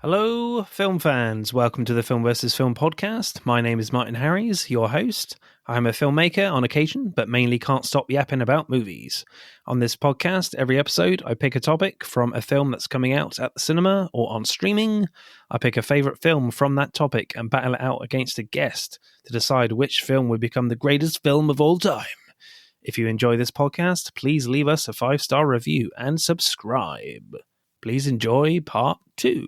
Hello, film fans. Welcome to the Film vs. Film podcast. My name is Martin Harries, your host. I'm a filmmaker on occasion, but mainly can't stop yapping about movies. On this podcast, every episode, I pick a topic from a film that's coming out at the cinema or on streaming. I pick a favourite film from that topic and battle it out against a guest to decide which film would become the greatest film of all time. If you enjoy this podcast, please leave us a 5-star review and subscribe. Please enjoy part 2.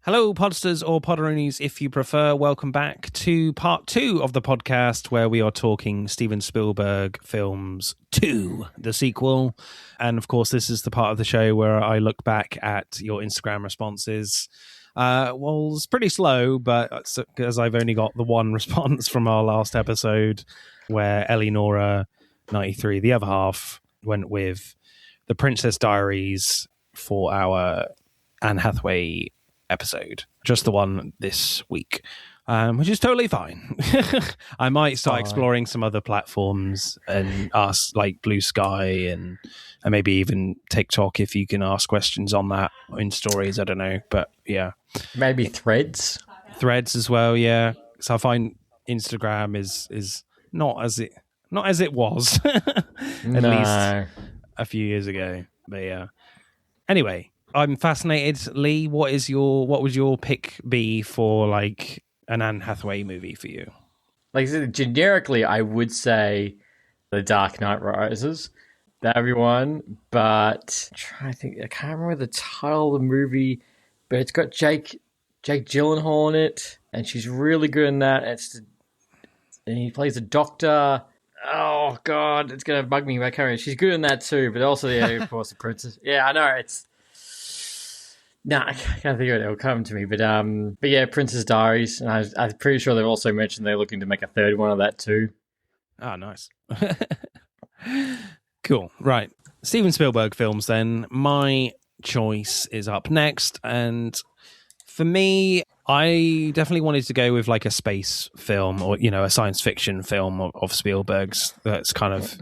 Hello, podsters or podderoonies, if you prefer. Welcome back to part 2 of the podcast, where we are talking Steven Spielberg films 2, the sequel. And of course, this is the part of the show where I look back at your Instagram responses. Well, it's pretty slow, but because I've only got the one response from our last episode, where Eleonora 93, the other half, went with The Princess Diaries for our Anne Hathaway episode. Just the one this week, which is totally fine. I might start exploring some other platforms and ask like Blue Sky and maybe even TikTok if you can ask questions on that in stories. I don't know, but yeah. Maybe Threads. Threads as well, yeah. So I find Instagram is not as it was at least a few years ago. But yeah. Anyway, I'm fascinated. Leigh, what would your pick be for like an Anne Hathaway movie for you? Like generically, I would say The Dark Knight Rises. That'd be one. But I'm trying to think, I can't remember the title of the movie, but it's got Jake Gyllenhaal in it, and she's really good in that. And he plays a doctor. Oh God, it's gonna bug me. I can't remember. She's good in that too, but also of course, the princess. Yeah, I know it's. No, I can't think of it. It'll come to me, but yeah, Princess Diaries, and I'm pretty sure they've also mentioned they're looking to make a third one of that too. Oh, nice. Cool. Right, Steven Spielberg films. Then my choice is up next, and for me, I definitely wanted to go with like a space film or, a science fiction film of Spielberg's that's kind of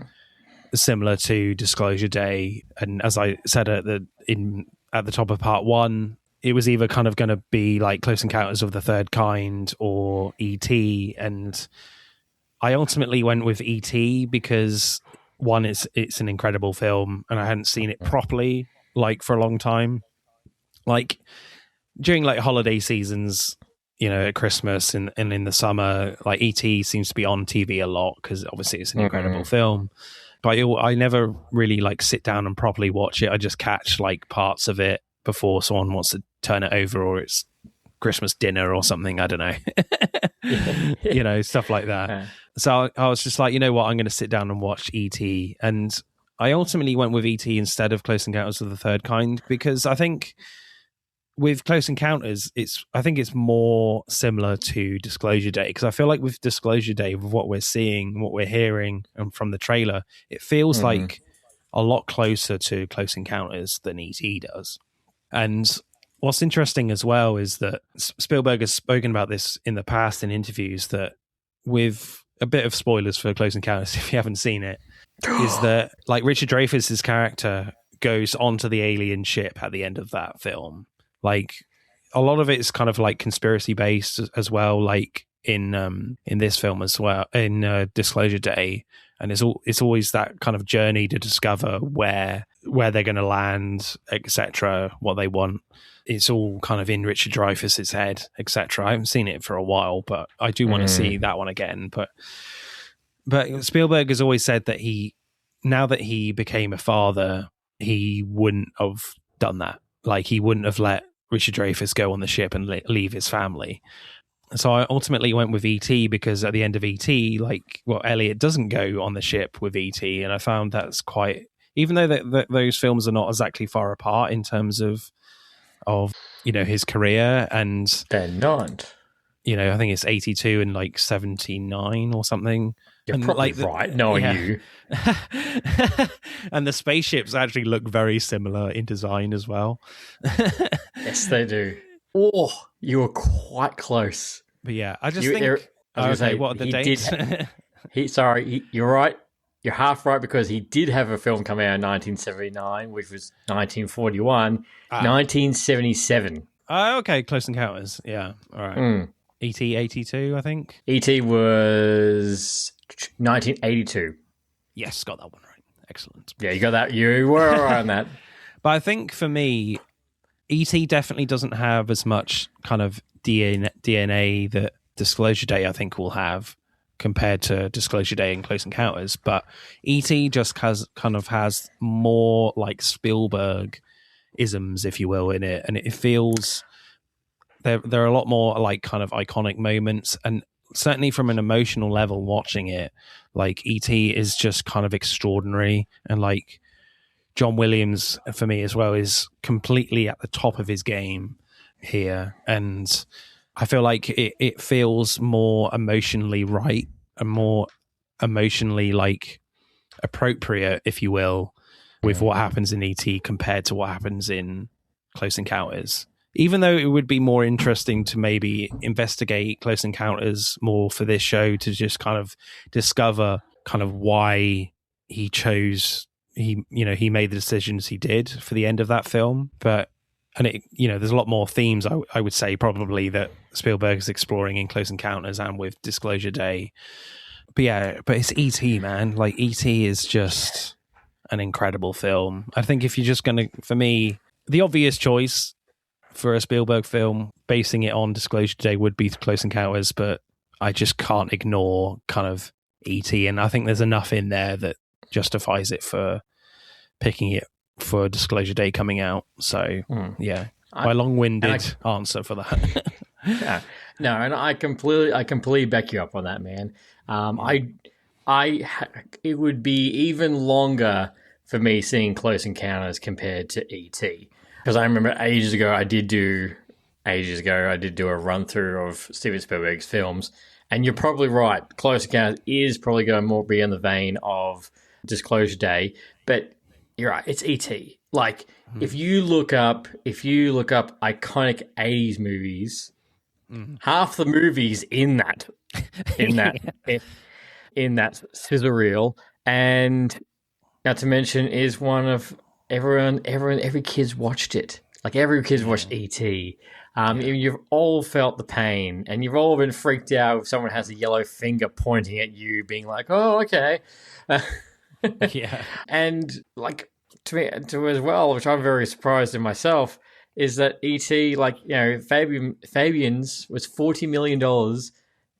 similar to Disclosure Day. And as I said at the top of part 1, it was either kind of going to be like Close Encounters of the Third Kind or E.T. And I ultimately went with E.T. because one, it's an incredible film and I hadn't seen it properly like for a long time. Like during like holiday seasons, at Christmas and in the summer, like E.T. seems to be on TV a lot because obviously it's an incredible film. But I never really like sit down and properly watch it. I just catch like parts of it before someone wants to turn it over or it's Christmas dinner or something. I don't know, stuff like that. Yeah. So I was just like, you know what, I'm going to sit down and watch E.T. And I ultimately went with E.T. instead of Close Encounters of the Third Kind because I think with Close Encounters, I think it's more similar to Disclosure Day because I feel like with Disclosure Day, with what we're seeing, what we're hearing, and from the trailer, it feels like a lot closer to Close Encounters than E.T. does. And what's interesting as well is that Spielberg has spoken about this in the past in interviews that with a bit of spoilers for Close Encounters, if you haven't seen it, is that like Richard Dreyfuss's character goes onto the alien ship at the end of that film. Like a lot of it is kind of like conspiracy based as well, like in this film as well, in Disclosure Day, and it's always that kind of journey to discover where they're going to land, etc., what they want. It's all kind of in Richard Dreyfuss's head, etc. I haven't seen it for a while, but I do want to see that one again. But Spielberg has always said that now that he became a father, he wouldn't have done that. Like he wouldn't have let Richard Dreyfuss go on the ship and leave his family. So I ultimately went with E.T. because at the end of E.T., Elliot doesn't go on the ship with E.T. And I found that's quite, even though those films are not exactly far apart in terms of his career, and they're not. I think it's 82 and like 79 or something. You're probably right, knowing you. And the spaceships actually look very similar in design as well. Yes, they do. Oh, you were quite close. But yeah, I just think... what are the dates? You're right. you're half right because he did have a film come out in 1979, which was 1941, 1977. Okay, Close Encounters. Yeah, all right. E.T. 82, I think. E.T. was 1982. Yes, got that one right. Excellent. Yeah, you got that. You were all right on that. But I think for me, E.T. definitely doesn't have as much kind of DNA that Disclosure Day, I think, will have compared to Disclosure Day and Close Encounters. But E.T. just has more like Spielberg isms, if you will, in it, and it feels there are a lot more like kind of iconic moments, and certainly from an emotional level watching it, like E.T. is just kind of extraordinary, and like John Williams for me as well is completely at the top of his game here, and I feel like it feels more emotionally right and more emotionally like appropriate, if you will, with what happens in E.T. compared to what happens in Close Encounters. Even though it would be more interesting to maybe investigate Close Encounters more for this show to just kind of discover kind of why he made the decisions he did for the end of that film. But, and it, there's a lot more themes I would say probably that Spielberg is exploring in Close Encounters and with Disclosure Day. But it's E.T., man. Like, E.T. is just an incredible film. I think if you're just going to, for me, the obvious choice for a Spielberg film basing it on Disclosure Day would be Close Encounters, but I just can't ignore kind of E.T., and I think there's enough in there that justifies it for picking it for Disclosure Day coming out. So yeah, my long-winded answer for that. Yeah. No, and I completely back you up on that, man. It would be even longer for me seeing Close Encounters compared to E.T. Because I remember ages ago I did do a run through of Steven Spielberg's films, and you're probably right. Close Encounters is probably going to more be in the vein of Disclosure Day, but you're right. It's E.T. Like if you look up iconic 80s movies, half the movies in that scissor reel, and not to mention is one of every kid's watched it. Like every kid's watched E.T. You've all felt the pain, and you've all been freaked out if someone has a yellow finger pointing at you, being like, "Oh, okay." Yeah, and like to as well, which I'm very surprised in myself, is that E.T. Fabian's was $40 million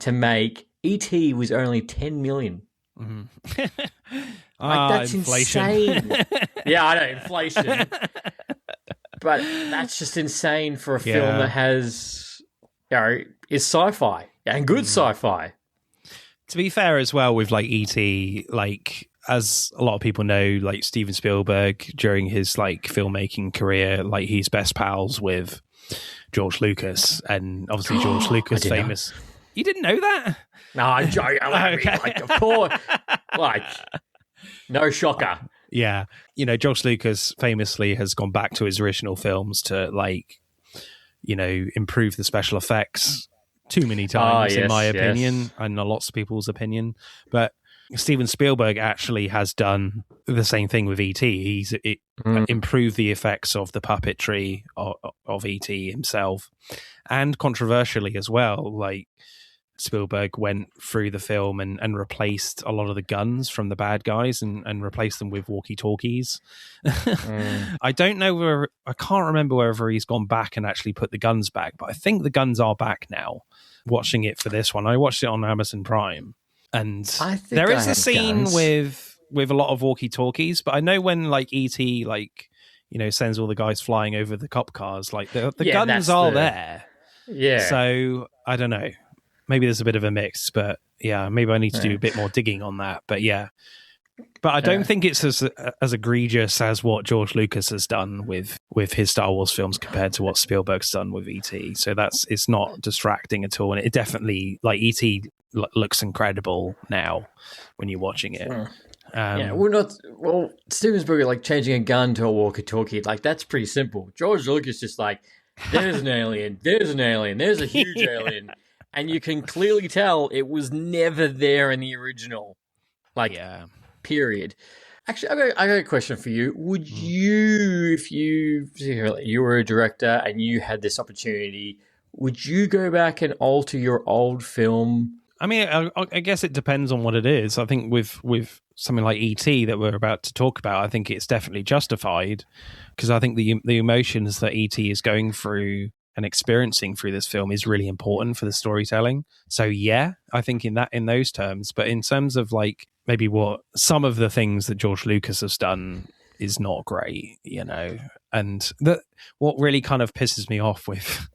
to make. E.T. was only $10 million. Mm-hmm. That's inflation. Insane. Yeah, I know, inflation. But that's just insane for a film that has, is sci-fi and good sci-fi. To be fair as well with like E.T., like as a lot of people know, like Steven Spielberg during his like filmmaking career, like he's best pals with George Lucas, and obviously George Lucas famous. Know. You didn't know that? No, I'm joking. Okay. Like, of course, like no shocker. Yeah, George Lucas famously has gone back to his original films to like, improve the special effects too many times, in my opinion, and lots of people's opinion. But Steven Spielberg actually has done the same thing with E.T. He's improved the effects of the puppetry of E.T. himself, and controversially as well, like Spielberg went through the film and replaced a lot of the guns from the bad guys and replaced them with walkie-talkies. I don't know I can't remember whether he's gone back and actually put the guns back, but I think the guns are back now. Watching it for this one, I watched it on Amazon Prime, and there is a scene with a lot of walkie-talkies, but I know when like E.T. like sends all the guys flying over the cop cars, like the guns are there. Yeah. So I don't know. Maybe there's a bit of a mix, but yeah, maybe I need to do a bit more digging on that. But yeah, but I don't think it's as egregious as what George Lucas has done with his Star Wars films compared to what Spielberg's done with E.T. So it's not distracting at all, and it definitely like E.T. looks incredible now when you're watching it. Steven Spielberg like changing a gun to a walkie-talkie, like that's pretty simple. George Lucas just like, there's an alien, there's a huge alien. And you can clearly tell it was never there in the original. Like, period. Actually, I got a question for you. Would you, if you were a director and you had this opportunity, would you go back and alter your old film? I mean, I guess it depends on what it is. I think with something like E.T. that we're about to talk about, I think it's definitely justified, because I think the emotions that E.T. is going through and experiencing through this film is really important for the storytelling. So yeah, I think in those terms. But in terms of like maybe what some of the things that George Lucas has done is not great, you know. And what really kind of pisses me off with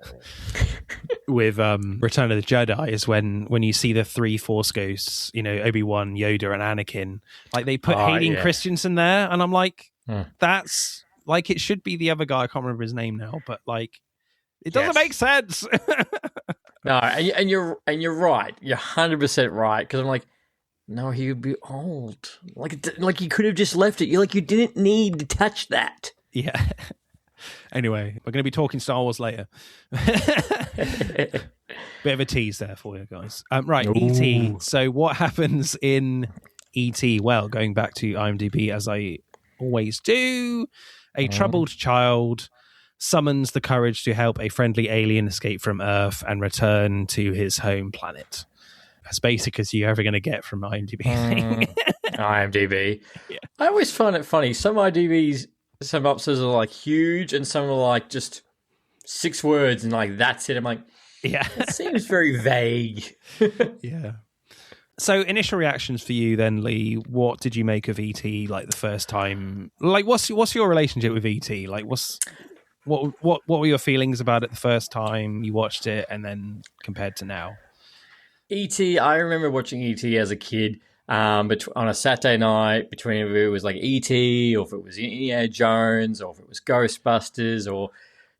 Return of the Jedi is when you see the three Force ghosts, you know, Obi-Wan, Yoda, and Anakin, like they put Hayden Christensen there, and I'm like, that's like, it should be the other guy. I can't remember his name now, but like, it doesn't make sense. No, and you're right. You're 100% right, because I'm like, no, he would be old. Like you could have just left it. You didn't need to touch that. Yeah. Anyway, we're going to be talking Star Wars later. Bit of a tease there for you guys. Right, E.T. So what happens in E.T.? Well, going back to IMDb, as I always do, a troubled child summons the courage to help a friendly alien escape from Earth and return to his home planet. As basic as you're ever going to get from IMDb. IMDb. Yeah. I always find it funny. Some IMDb's synopses are like huge, and some are like just 6 words, and like that's it. I'm like, yeah, it seems very vague. Yeah. So, initial reactions for you then, Leigh. What did you make of E.T. like the first time? Like, what's your relationship with E.T.? Like, what were your feelings about it the first time you watched it, and then compared to now? E.T., I remember watching E.T. as a kid, on a Saturday night, between if it was like E.T., or if it was Indiana Jones, or if it was Ghostbusters, or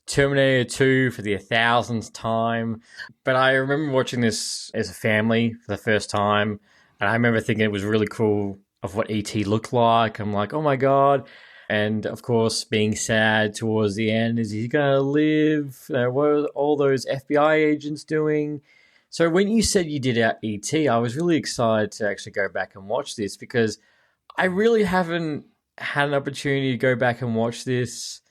Terminator 2 for the 1,000th time. But I remember watching this as a family for the first time, and I remember thinking it was really cool of what E.T. looked like. I'm like, oh my God. And of course, being sad towards the end, is he going to live? What are all those FBI agents doing? So when you said you did our E.T., I was really excited to actually go back and watch this, because I really haven't had an opportunity to go back and watch this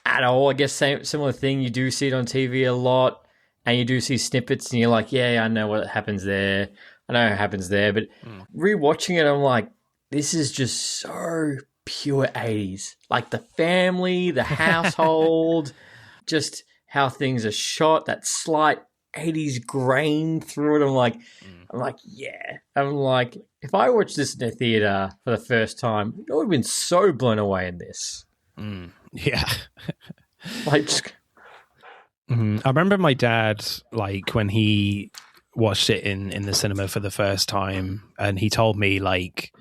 at all. I guess similar thing. You do see it on TV a lot, and you do see snippets, and you're like, yeah, I know what happens there. I know what happens there. But rewatching it, I'm like, this is just so pure 80s. Like the family, the household, just how things are shot, that slight 80s grain through it. I'm like, yeah. I'm like, if I watched this in a theater for the first time, I would have been so blown away in this. Yeah. Like, just... I remember my dad, like, when he watched it in the cinema for the first time, and he told me, like,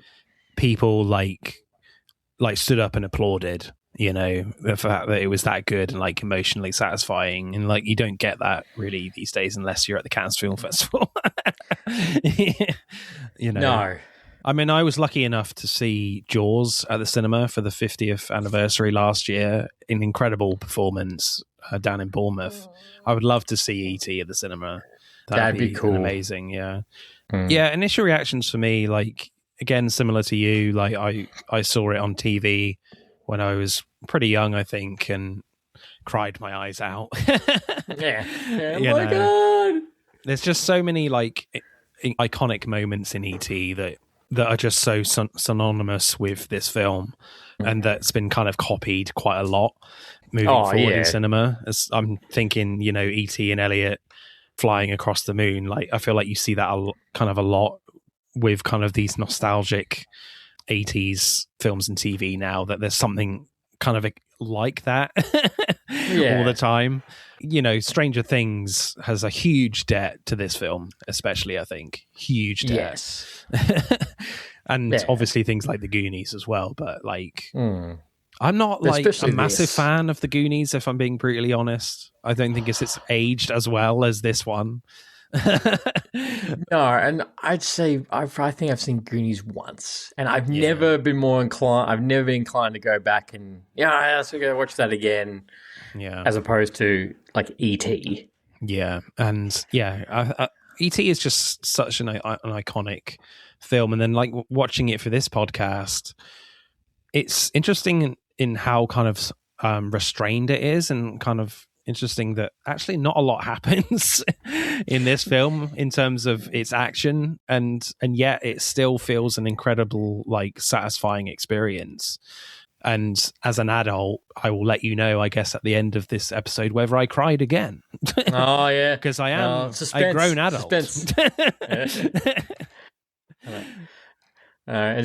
people, like stood up and applauded, you know, the fact that it was that good and like emotionally satisfying, and like you don't get that really these days unless you're at the Cannes Film Festival. You know, no. I mean, I was lucky enough to see Jaws at the cinema for the 50th anniversary last year. An incredible performance down in Bournemouth. I would love to see E.T. at the cinema. That'd be cool. Amazing, yeah. Yeah, initial reactions for me, like, again, similar to you, like I saw it on TV when I was pretty young, I think, and cried my eyes out. Yeah. Oh You my God. There's just so many like iconic moments in E.T. that are just so synonymous with this film, and that's been kind of copied quite a lot moving forward in cinema. As I'm thinking, you know, E.T. and Elliot flying across the moon. Like, I feel like you see that a lot with kind of these nostalgic 80s films and TV now, that there's something kind of like that all the time. You know, Stranger Things has a huge debt to this film, especially, I think. Huge debt. Yes. And obviously things like The Goonies as well, but like I'm not like especially a massive fan of The Goonies, if I'm being brutally honest. I don't think it's aged as well as this one. No, and I'd say I think I've seen Goonies once, and I've never been more inclined. I've never been inclined to go back and let's go watch that again. Yeah, as opposed to like E.T. Yeah, and E.T. is just such an iconic film, and then like watching it for this podcast, it's interesting in how kind of restrained it is, and kind of interesting that actually not a lot happens in this film in terms of its action, and yet it still feels an incredible, like, satisfying experience. And as an adult, I will let you know, I guess, at the end of this episode, whether I cried again. Oh, yeah. Because I am a grown adult. And just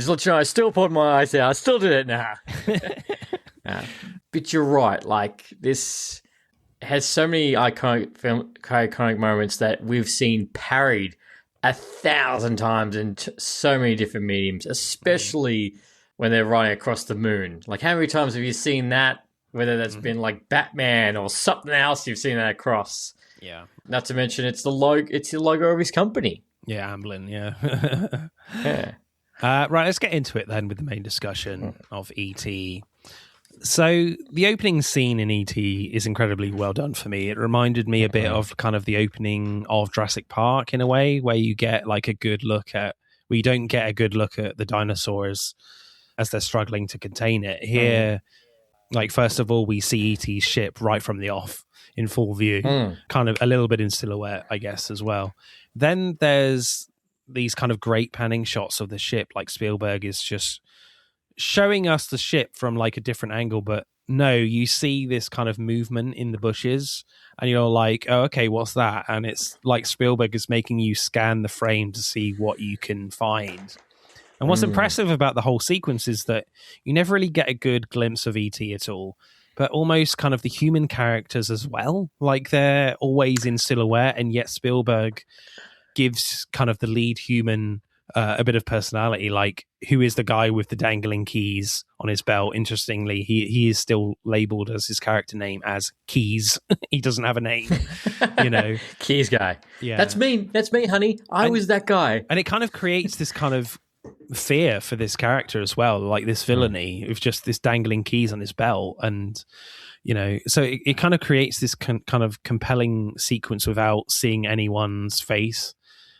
let you know, I still put my eyes out. I still do it now. But you're right. Like, this has so many iconic moments that we've seen parried 1,000 times in so many different mediums, especially when they're running across the moon. Like, how many times have you seen that? Whether that's been like Batman or something else, you've seen that across. Yeah. Not to mention, it's the logo of his company. Yeah, Amblin. Yeah. Yeah. Right, let's get into it then with the main discussion of E.T. So the opening scene in E.T. is incredibly well done for me. It reminded me a bit of kind of the opening of Jurassic Park in a way, where you get like you don't get a good look at the dinosaurs as they're struggling to contain it. Here, like, first of all, we see E.T.'s ship right from the off in full view, kind of a little bit in silhouette, I guess, as well. Then there's these kind of great panning shots of the ship, like Spielberg is just showing us the ship from like a different angle, but no, you see this kind of movement in the bushes and you're like, oh, okay, what's that? And it's like Spielberg is making you scan the frame to see what you can find. And what's impressive about the whole sequence is that you never really get a good glimpse of E.T. at all, but almost kind of the human characters as well. Like, they're always in silhouette, and yet Spielberg gives kind of the lead human a bit of personality. Like, who is the guy with the dangling keys on his belt? Interestingly, he is still labeled as his character name as Keys. He doesn't have a name, you know. Keys guy. Yeah. That's me, honey. I was that guy. And it kind of creates this kind of fear for this character as well, like this villainy of just this dangling keys on his belt. And, you know, so it kind of creates this kind of compelling sequence without seeing anyone's face.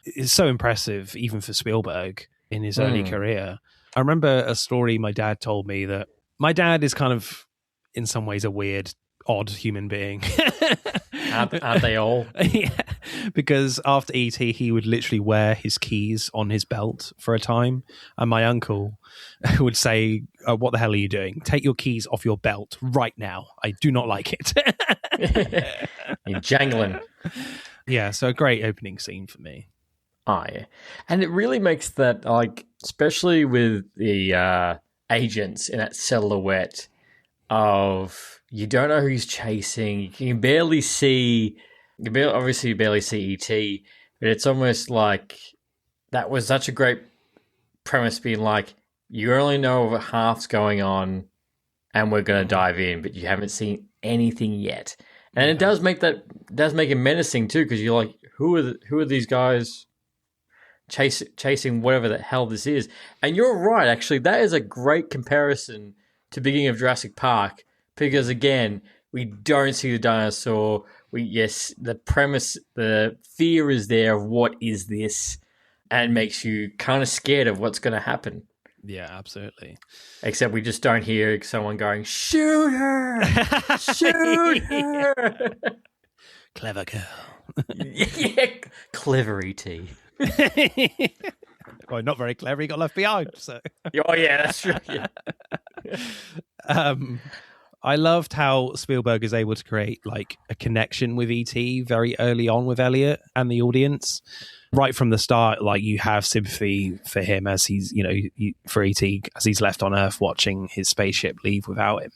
It's so impressive, even for Spielberg in his early career. I remember a story my dad told me that my dad is kind of, in some ways, a weird, odd human being. Aren't they all? Yeah, because after E.T., he would literally wear his keys on his belt for a time. And my uncle would say, what the hell are you doing? Take your keys off your belt right now. I do not like it. You're jangling. Yeah, so a great opening scene for me. Oh, yeah. And it really makes that, like, especially with the agents in that silhouette of, you don't know who's chasing. You can barely see, obviously you barely see E.T., but it's almost like that was such a great premise, being like, you only know half's going on and we're going to dive in, but you haven't seen anything yet. And it does make it menacing too, because you're like, who are these guys chasing whatever the hell this is? And you're right, actually, that is a great comparison to beginning of Jurassic Park, because again, we don't see the dinosaur. The premise, the fear is there of what is this, and makes you kind of scared of what's going to happen. Yeah, absolutely. Except we just don't hear someone going, shoot her! Shoot her! Clever girl. Yeah, clever E.T. Well, not very clever. He got left behind. So. Oh, yeah, that's true. Yeah. I loved how Spielberg is able to create like a connection with E.T. very early on with Elliot and the audience. Right from the start, like, you have sympathy for him as he's, for E.T. as he's left on Earth watching his spaceship leave without him.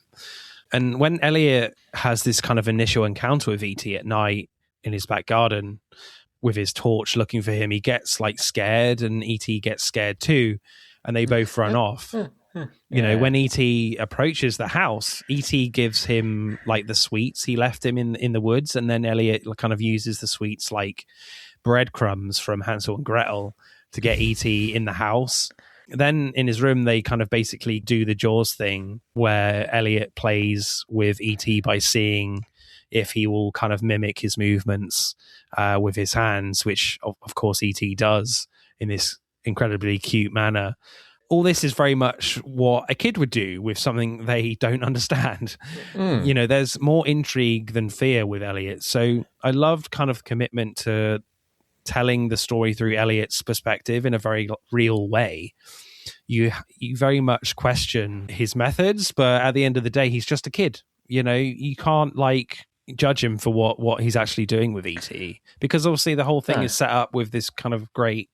And when Elliot has this kind of initial encounter with E.T. at night in his back garden with his torch looking for him, he gets like scared, and E.T. gets scared too, and they both run off. When E.T. approaches the house, E.T. gives him like the sweets he left him in the woods, and then Elliot kind of uses the sweets like breadcrumbs from Hansel and Gretel to get E.T. in the house. Then in his room, they kind of basically do the Jaws thing where Elliot plays with E.T. by seeing if he will kind of mimic his movements with his hands, which of course E.T. does in this incredibly cute manner. All this is very much what a kid would do with something they don't understand. There's more intrigue than fear with Elliot. So I loved kind of commitment to telling the story through Elliot's perspective in a very real way. You very much question his methods, but at the end of the day, he's just a kid. You can't judge him for what he's actually doing with E.T. because obviously the whole thing is set up with this kind of great,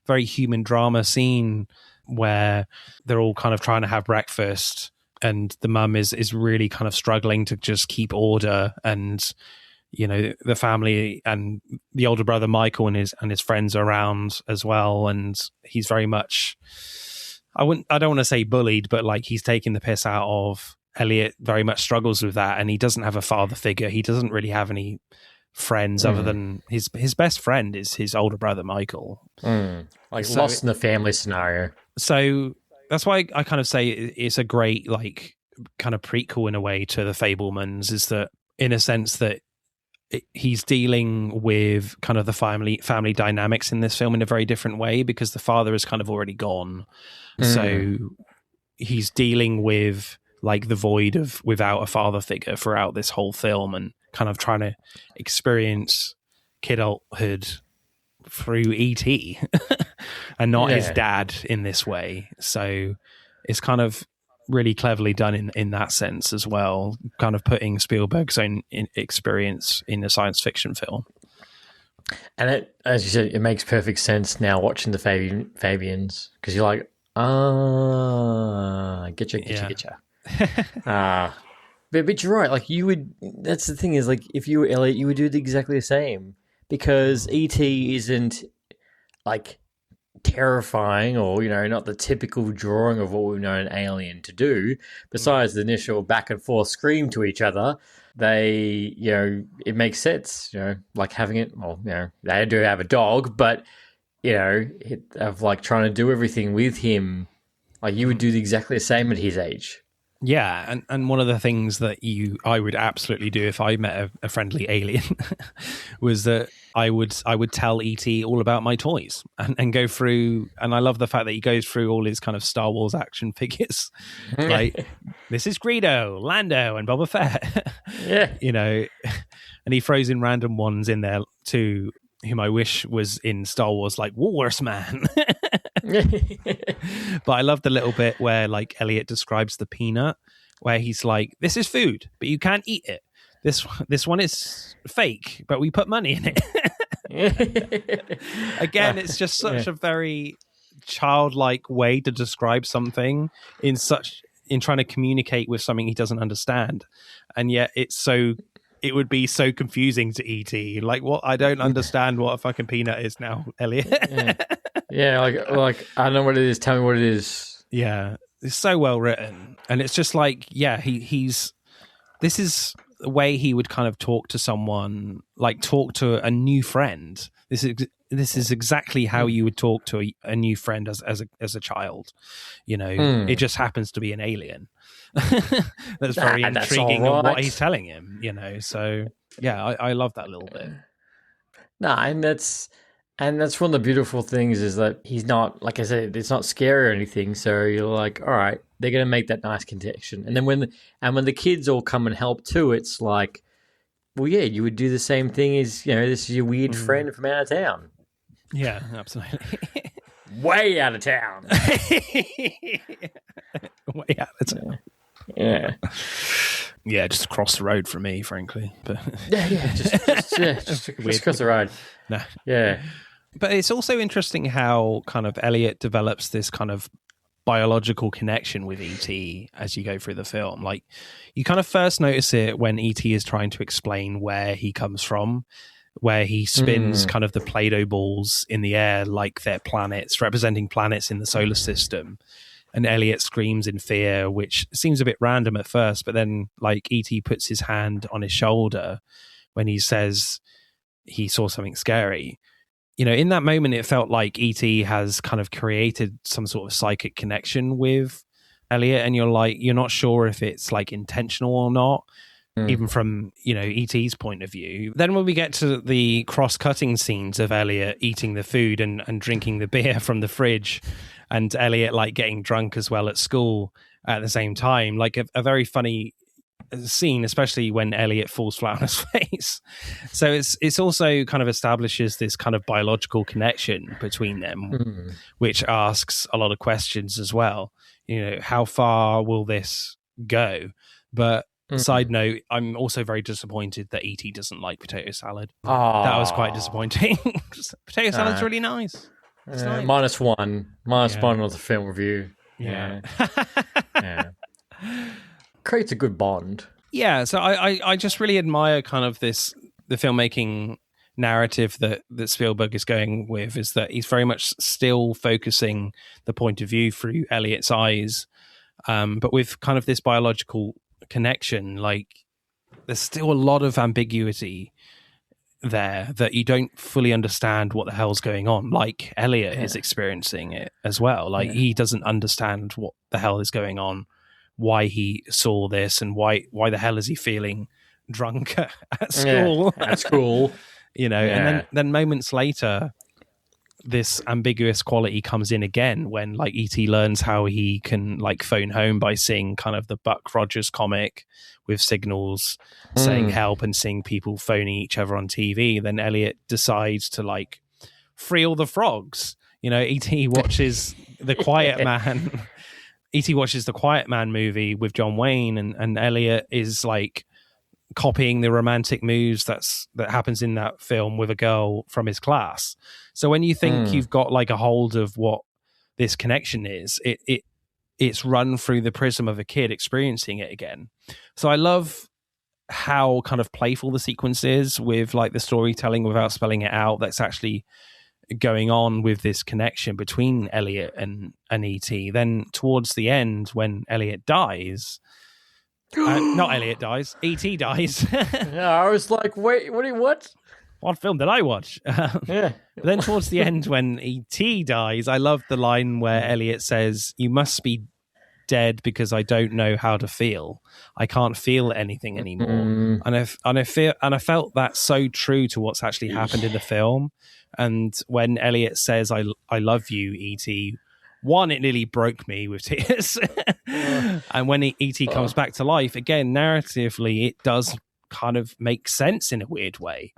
very human drama scene where they're all kind of trying to have breakfast and the mum is really kind of struggling to just keep order, and the family and the older brother Michael and his friends are around as well, and he's very much, I don't want to say bullied, but he's taking the piss out of Elliot. Very much struggles with that, and he doesn't have a father figure. He doesn't really have any friends other than his best friend is his older brother Michael. Lost in the family scenario. So that's why I kind of say it's a great kind of prequel in a way to the Fabelmans, is that in a sense that he's dealing with kind of the family dynamics in this film in a very different way, because the father is kind of already gone. So he's dealing with the void of without a father figure throughout this whole film, and kind of trying to experience kidulthood through E.T. and not his dad in this way. So it's kind of really cleverly done in that sense as well, kind of putting Spielberg's own experience in a science fiction film. And it, as you said, it makes perfect sense now watching the Fabians, because you're like, getcha. But you're right. You would. That's the thing is, if you were Elliot, you would do exactly the same, because E.T. isn't terrifying or not the typical drawing of what we know an alien to do. Besides the initial back and forth scream to each other, they it makes sense. Having it. Well, they do have a dog, but of trying to do everything with him, you would do exactly the same at his age. Yeah, and one of the things that I would absolutely do if I met a friendly alien was that I would tell E.T. all about my toys and go through, and I love the fact that he goes through all his kind of Star Wars action figures. This is Greedo, Lando, and Boba Fett. And he throws in random ones in there too, whom I wish was in Star Wars, like Walrus Man. But I love the little bit where Elliot describes the peanut, where he's like, "This is food, but you can't eat it. This one is fake, but we put money in it." Again, it's just such a very childlike way to describe something in trying to communicate with something he doesn't understand, and yet it would be so confusing to E.T. What? I don't understand what a fucking peanut is now, Elliot. I don't know what it is. Tell me what it is. Yeah, it's so well written, and it's just he's. This is the way he would kind of talk to someone, talk to a new friend. This is exactly how you would talk to a new friend as a child. It just happens to be an alien. That's very intriguing of what he's telling him. So yeah, I love that little bit. And that's one of the beautiful things is that he's not, like I said, it's not scary or anything. So you're like, all right, they're going to make that nice connection. And then when the kids all come and help too, it's like, well, yeah, you would do the same thing as, this is your weird friend from out of town. Yeah, absolutely. Way out of town. Way out of town. Yeah, just across the road from me, frankly. But just across the road. No. Yeah. But it's also interesting how kind of Elliot develops this kind of biological connection with E.T. as you go through the film. You kind of first notice it when E.T. is trying to explain where he comes from, where he spins kind of the Play-Doh balls in the air like they're planets, representing planets in the solar system. And Elliot screams in fear, which seems a bit random at first, but then E.T. puts his hand on his shoulder when he says he saw something scary. In that moment, it felt like E.T. has kind of created some sort of psychic connection with Elliot, and you're not sure if it's intentional or not. even from, E.T.'s point of view. Then when we get to the cross-cutting scenes of Elliot eating the food and drinking the beer from the fridge, and Elliot like getting drunk as well at school at the same time, like a very funny scene, especially when Elliot falls flat on his face. So it's also kind of establishes this kind of biological connection between them, which asks a lot of questions as well. How far will this go? But side note, I'm also very disappointed that E.T. doesn't like potato salad. That was quite disappointing. Potato salad's really nice. It's nice. Minus one on the film review. Yeah. Creates a good bond. Yeah, so I just really admire kind of the filmmaking narrative that Spielberg is going with, is that he's very much still focusing the point of view through Elliot's eyes, but with kind of this biological connection. Like, there's still a lot of ambiguity there that you don't fully understand what the hell's going on. Like, Elliot is experiencing it as well. Like, he doesn't understand what the hell is going on, why he saw this, and why the hell is he feeling drunk at school. At school. And then moments later, this ambiguous quality comes in again when like E.T. learns how he can like phone home by seeing kind of the Buck Rogers comic with signals saying help and seeing people phoning each other on TV. Then Elliot decides to like free all the frogs. E.T. watches The Quiet Man. E.T. watches the Quiet Man movie with John Wayne, and Elliot is like copying the romantic moves that happens in that film with a girl from his class. So when you think you've got like a hold of what this connection is, it's run through the prism of a kid experiencing it again. So I love how kind of playful the sequence is with like the storytelling without spelling it out. That's actually going on with this connection between Elliot and E.T. Then towards the end, when Elliot dies, not Elliot dies, E.T. dies. I was like, wait, what? What film did I watch? But then towards the end, when E.T. dies, I love the line where Elliot says, "You must be dead because I don't know how to feel. I can't feel anything anymore." And I felt that so true to what's actually happened in the film. And when Elliot says, I love you, E.T., one, it nearly broke me with tears. And when E.T. comes back to life, again, narratively, it does kind of make sense in a weird way,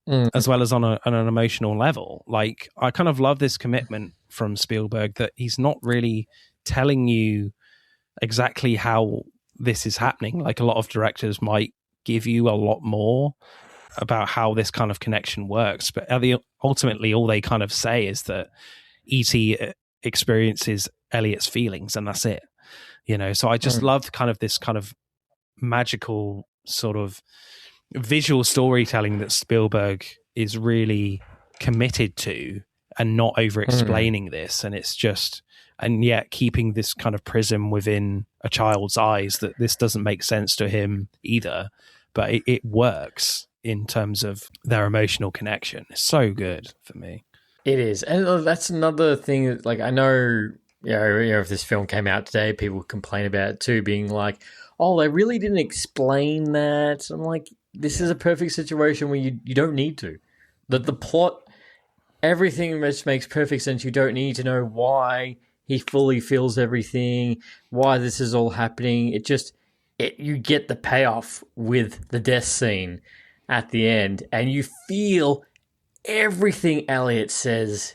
as well as on an emotional level. Like, I kind of love this commitment from Spielberg that he's not really telling you exactly how this is happening. Like, a lot of directors might give you a lot more about how this kind of connection works, but ultimately all they kind of say is that E.T. experiences Elliot's feelings, and that's it. So I just loved kind of this kind of magical sort of visual storytelling that Spielberg is really committed to, and not over explaining this. And it's just, and yet keeping this kind of prism within a child's eyes, that this doesn't make sense to him either, but it works in terms of their emotional connection. It's so good for me. It is. And that's another thing that, like, I know, if this film came out today, people would complain about it too, being like, oh, they really didn't explain that. I'm like, this is a perfect situation where you don't need to. The plot, everything just makes perfect sense. You don't need to know why he fully feels everything, why this is all happening. You get the payoff with the death scene at the end, and you feel everything Elliot says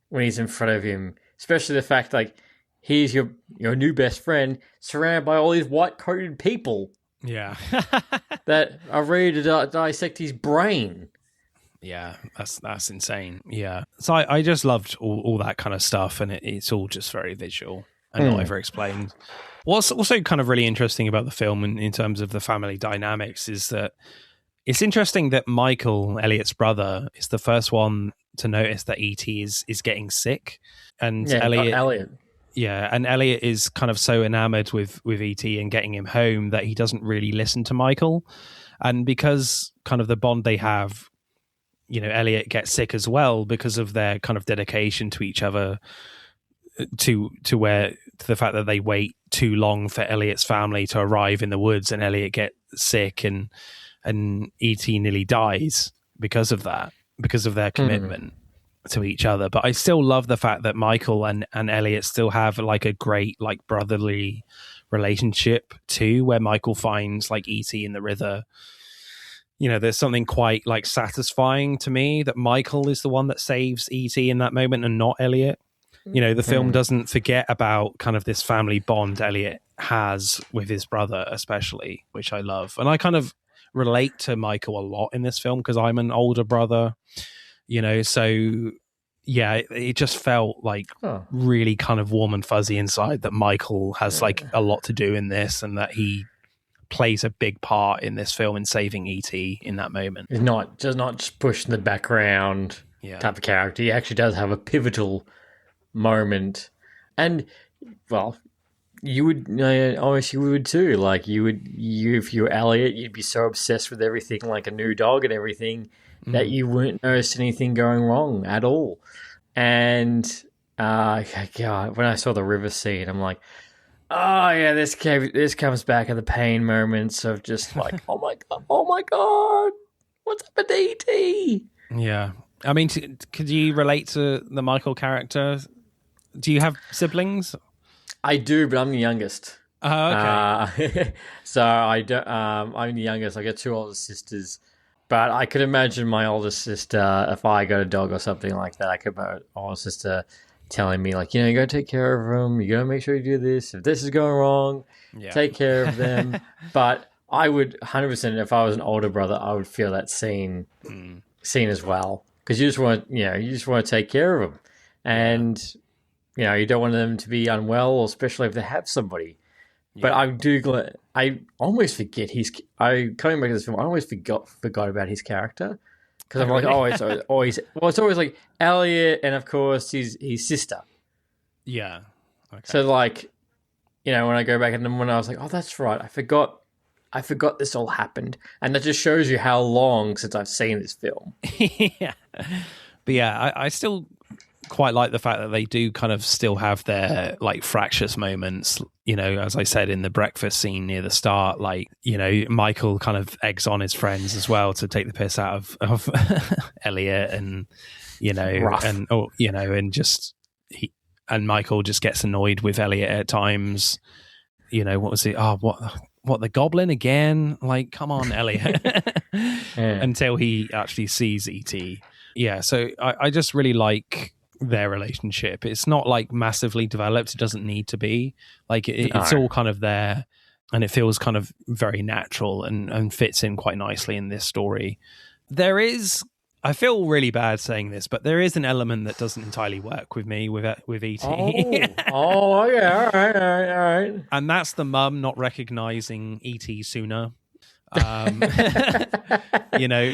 when he's in front of him, especially the fact, like, he's your new best friend surrounded by all these white-coated people. Yeah. that are ready to dissect his brain. Yeah, that's insane. Yeah. So I just loved all that kind of stuff, and it's all just very visual and not over explained. What's also kind of really interesting about the film in terms of the family dynamics is that it's interesting that Michael, Elliot's brother, is the first one to notice that E.T. is getting sick. And Elliot. Yeah, and Elliot is kind of so enamored with E.T. and getting him home that he doesn't really listen to Michael. And because kind of the bond they have, Elliot gets sick as well because of their kind of dedication to each other, to the fact that they wait too long for Elliot's family to arrive in the woods, and Elliot gets sick, and E.T. nearly dies because of that, because of their commitment to each other. But I still love the fact that Michael and Elliot still have like a great like brotherly relationship too, where Michael finds like E.T. in the river. You know, there's something quite like satisfying to me that Michael is the one that saves E.T. in that moment and not Elliot. You know, the film doesn't forget about kind of this family bond Elliot has with his brother, especially, which I love. And I kind of relate to Michael a lot in this film because I'm an older brother, you know, so yeah, it just felt like really kind of warm and fuzzy inside that Michael has like a lot to do in this, and that he plays a big part in this film in saving E.T. in that moment. He's not just pushed in the background type of character. He actually does have a pivotal moment. And, well, you would, obviously we would too. Like, if you were Elliot, you'd be so obsessed with everything, like a new dog and everything, that you wouldn't notice anything going wrong at all. And, God, when I saw the river scene, I'm like, oh yeah, this comes back at the pain moments of just like, oh my god, what's up with E.T.? Yeah, I mean, could you relate to the Michael character? Do you have siblings? I do, but I'm the youngest. Oh, okay. So I don't. I'm the youngest. I got two older sisters, but I could imagine my older sister, if I got a dog or something like that, I could my older sister telling me, like, you know, you got to take care of them. You got to make sure you do this. If this is going wrong, take care of them. But I would 100%, if I was an older brother, I would feel that scene as well, because you just want to take care of them, and you know, you don't want them to be unwell, especially if they have somebody. But I almost forget coming back to this film, I always forgot about his character. Because I'm like, it's always like Elliot, and of course his sister. Yeah. Okay. So like, you know, when I go back and then when I was like, oh, that's right, I forgot this all happened, and that just shows you how long since I've seen this film. Yeah. But yeah, I still quite like the fact that they do kind of still have their like fractious moments, you know, as I said in the breakfast scene near the start, like, you know, Michael kind of eggs on his friends as well to take the piss out of Elliot, and you know, rough. And Michael just gets annoyed with Elliot at times. You know, what was it? Oh, what the goblin again? Like, come on, Elliot. Until he actually sees E.T. Yeah, so I just really like their relationship. It's not like massively developed. It doesn't need to be. Like it's all kind of there, and it feels kind of very natural and fits in quite nicely in this story. There is, I feel really bad saying this, but there is an element that doesn't entirely work with me with E.T. Oh yeah, all right. And that's the mum not recognizing E.T. sooner. You know,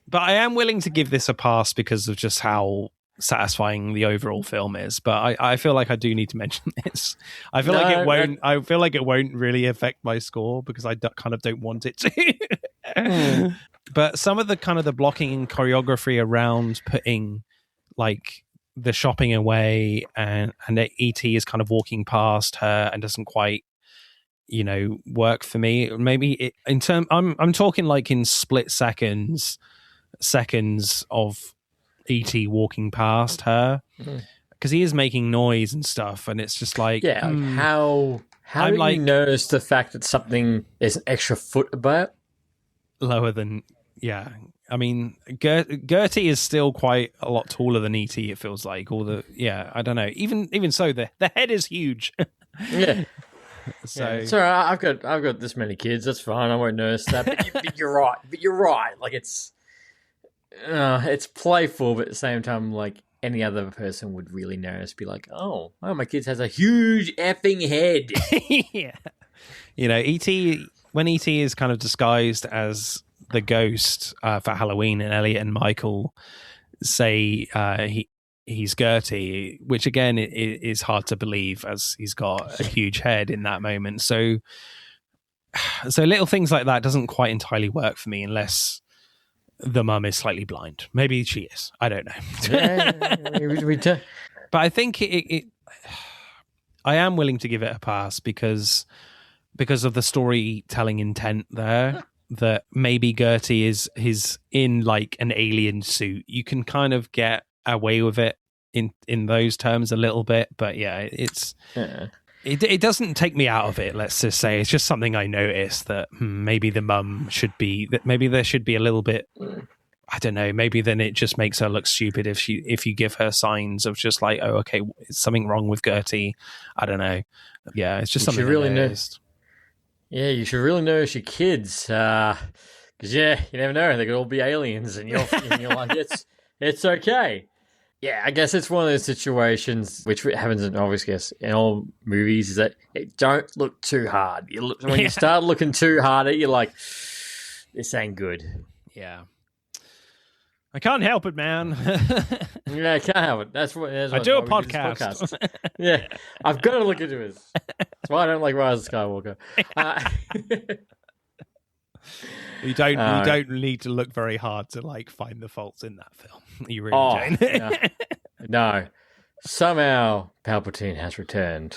but I am willing to give this a pass because of just how satisfying the overall film is. But I feel like I do need to mention this. I feel like it won't really affect my score because I kind of don't want it to. But some of the kind of the blocking and choreography around putting like the shopping away, and E.T. is kind of walking past her and doesn't quite, you know, work for me. Maybe I'm talking like in split seconds of E.T. walking past her, because he is making noise and stuff, and it's just like, how do you notice the fact that something is an extra foot about lower than I mean, Gertie is still quite a lot taller than E.T. It feels like I don't know. Even so, the head is huge. Yeah. So I've got this many kids. That's fine. I won't notice that. But you're right. Like it's playful, but at the same time, like any other person would really notice. Be like, oh, my kid has a huge effing head. Yeah. You know, E.T. when E.T. is kind of disguised as the ghost for Halloween, and Elliot and Michael say he's Gertie, which again is hard to believe as he's got a huge head in that moment. So little things like that doesn't quite entirely work for me unless the mum is slightly blind. Maybe she is. I don't know. But I think I am willing to give it a pass because of the storytelling intent there. That maybe Gertie is in like an alien suit. You can kind of get away with it in those terms a little bit, but yeah, it doesn't take me out of it. Let's just say it's just something I noticed that maybe the mum should be that maybe there should be a little bit. I don't know. Maybe then it just makes her look stupid if you give her signs of just like, oh, okay, is something wrong with Gertie? I don't know. Yeah, it's just something I really noticed. Yeah, you should really notice your kids, because you never know, they could all be aliens, and you're like, it's okay. Yeah, I guess it's one of those situations which happens in in all movies, is that it don't look too hard. When you start looking too hard at it, you're like, this ain't good. Yeah. I can't help it, man. Yeah, I can't help it. That's I do a podcast. Yeah, I've got to look into it. That's why I don't like Rise of Skywalker. You don't need to look very hard to like find the faults in that film. You really don't. No. Somehow Palpatine has returned.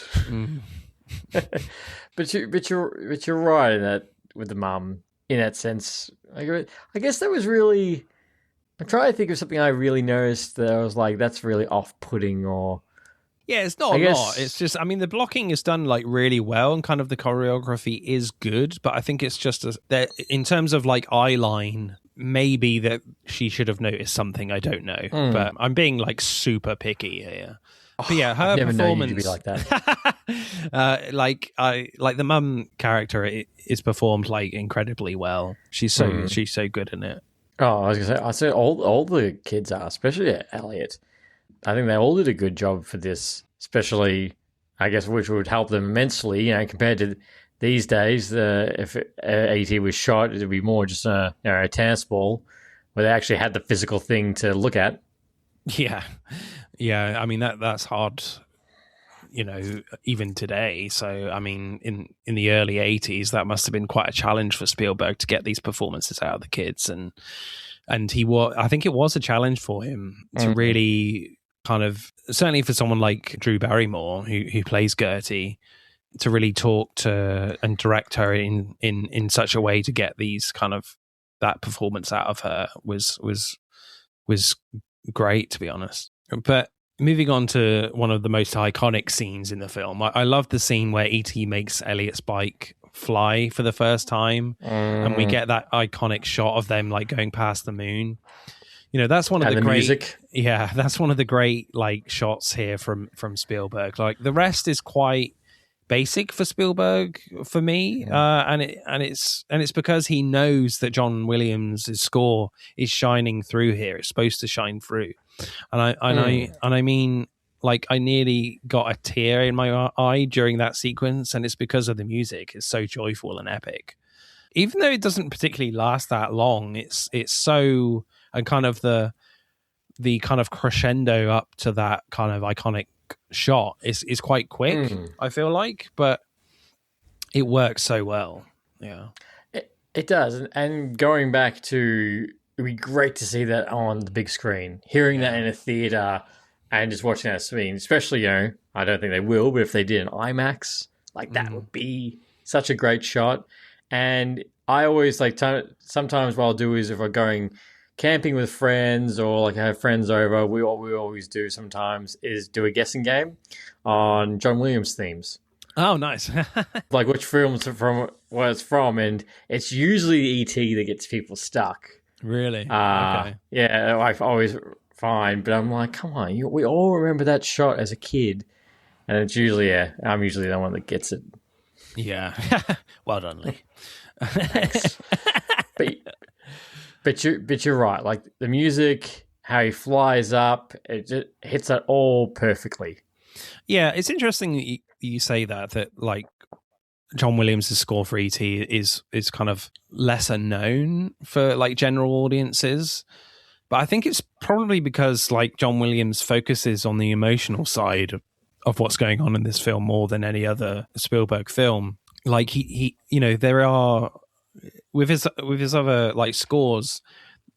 But you're right in that with the mum in that sense. I guess that was really. I'm trying to think of something I really noticed that I was like, that's really off-putting or... Yeah, it's not a lot. It's just, I mean, the blocking is done like really well and kind of the choreography is good, but I think it's just that in terms of like eye line, maybe that she should have noticed something. I don't know, but I'm being like super picky here. But yeah, her performance. Never known you to be like that. like the mum character is performed like incredibly well. She's so good in it. Oh, I was gonna say, I say all the kids are, especially Elliot. I think they all did a good job for this, especially, I guess, which would help them immensely. Compared to these days, if ET was shot, it'd be more just a tennis ball, where they actually had the physical thing to look at. Yeah. I mean that's hard, even today. So I mean, in the early 80s, that must have been quite a challenge for Spielberg to get these performances out of the kids, and I think it was a challenge for him to really kind of, certainly for someone like Drew Barrymore who plays Gertie, to really talk to and direct her in such a way to get these kind of that performance out of her was great, to be honest. But moving on to one of the most iconic scenes in the film, I love the scene where E.T. makes Elliot's bike fly for the first time, and we get that iconic shot of them like going past the moon. That's one of the great music. Yeah, that's one of the great like shots here from Spielberg. Like the rest is quite basic for Spielberg for me, and it's because he knows that John Williams' score is shining through here. It's supposed to shine through, and I mean, like I nearly got a tear in my eye during that sequence, and it's because of the music. It's so joyful and epic, even though it doesn't particularly last that long. It's so, and kind of the kind of crescendo up to that kind of iconic shot is quite quick, I feel like, but it works so well. Yeah, it does. And going back to, it'd be great to see that on the big screen, hearing that in a theater and just watching that screen, especially, I don't think they will, but if they did an IMAX, like that would be such a great shot. And I always like, sometimes what I'll do is if I'm going camping with friends or like I have friends over, we always do sometimes is do a guessing game on John Williams themes. Oh, nice. Like which films from where it's from, and it's usually E.T. that gets people stuck. Really? Okay. Yeah, I always find, but I'm like, come on, we all remember that shot as a kid, and it's usually I'm usually the one that gets it. Yeah. Well done, Leigh. Thanks. But you're right. Like the music, how he flies up, it just hits that all perfectly. Yeah, it's interesting that you say that like John Williams' score for E.T. is kind of lesser known for like general audiences. But I think it's probably because like John Williams focuses on the emotional side of what's going on in this film more than any other Spielberg film. Like he there are with his other like scores,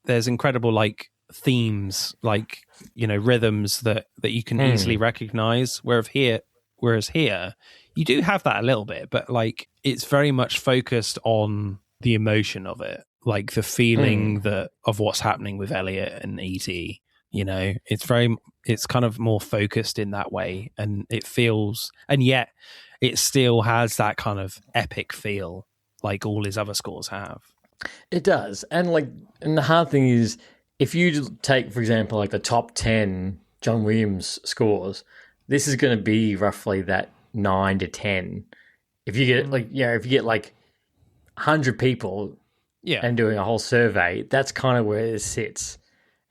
there's incredible like themes, like rhythms that you can easily recognize. Whereas here Whereas here, you do have that a little bit, but like it's very much focused on the emotion of it, like the feeling that of what's happening with Elliot and E.T. You know, it's kind of more focused in that way, and it feels, and yet it still has that kind of epic feel, like all his other scores have. It does, and the hard thing is, if you take, for example, like the top 10 John Williams scores, this is going to be roughly that 9 to 10. If you get if you get like 100 people and doing a whole survey, that's kind of where it sits.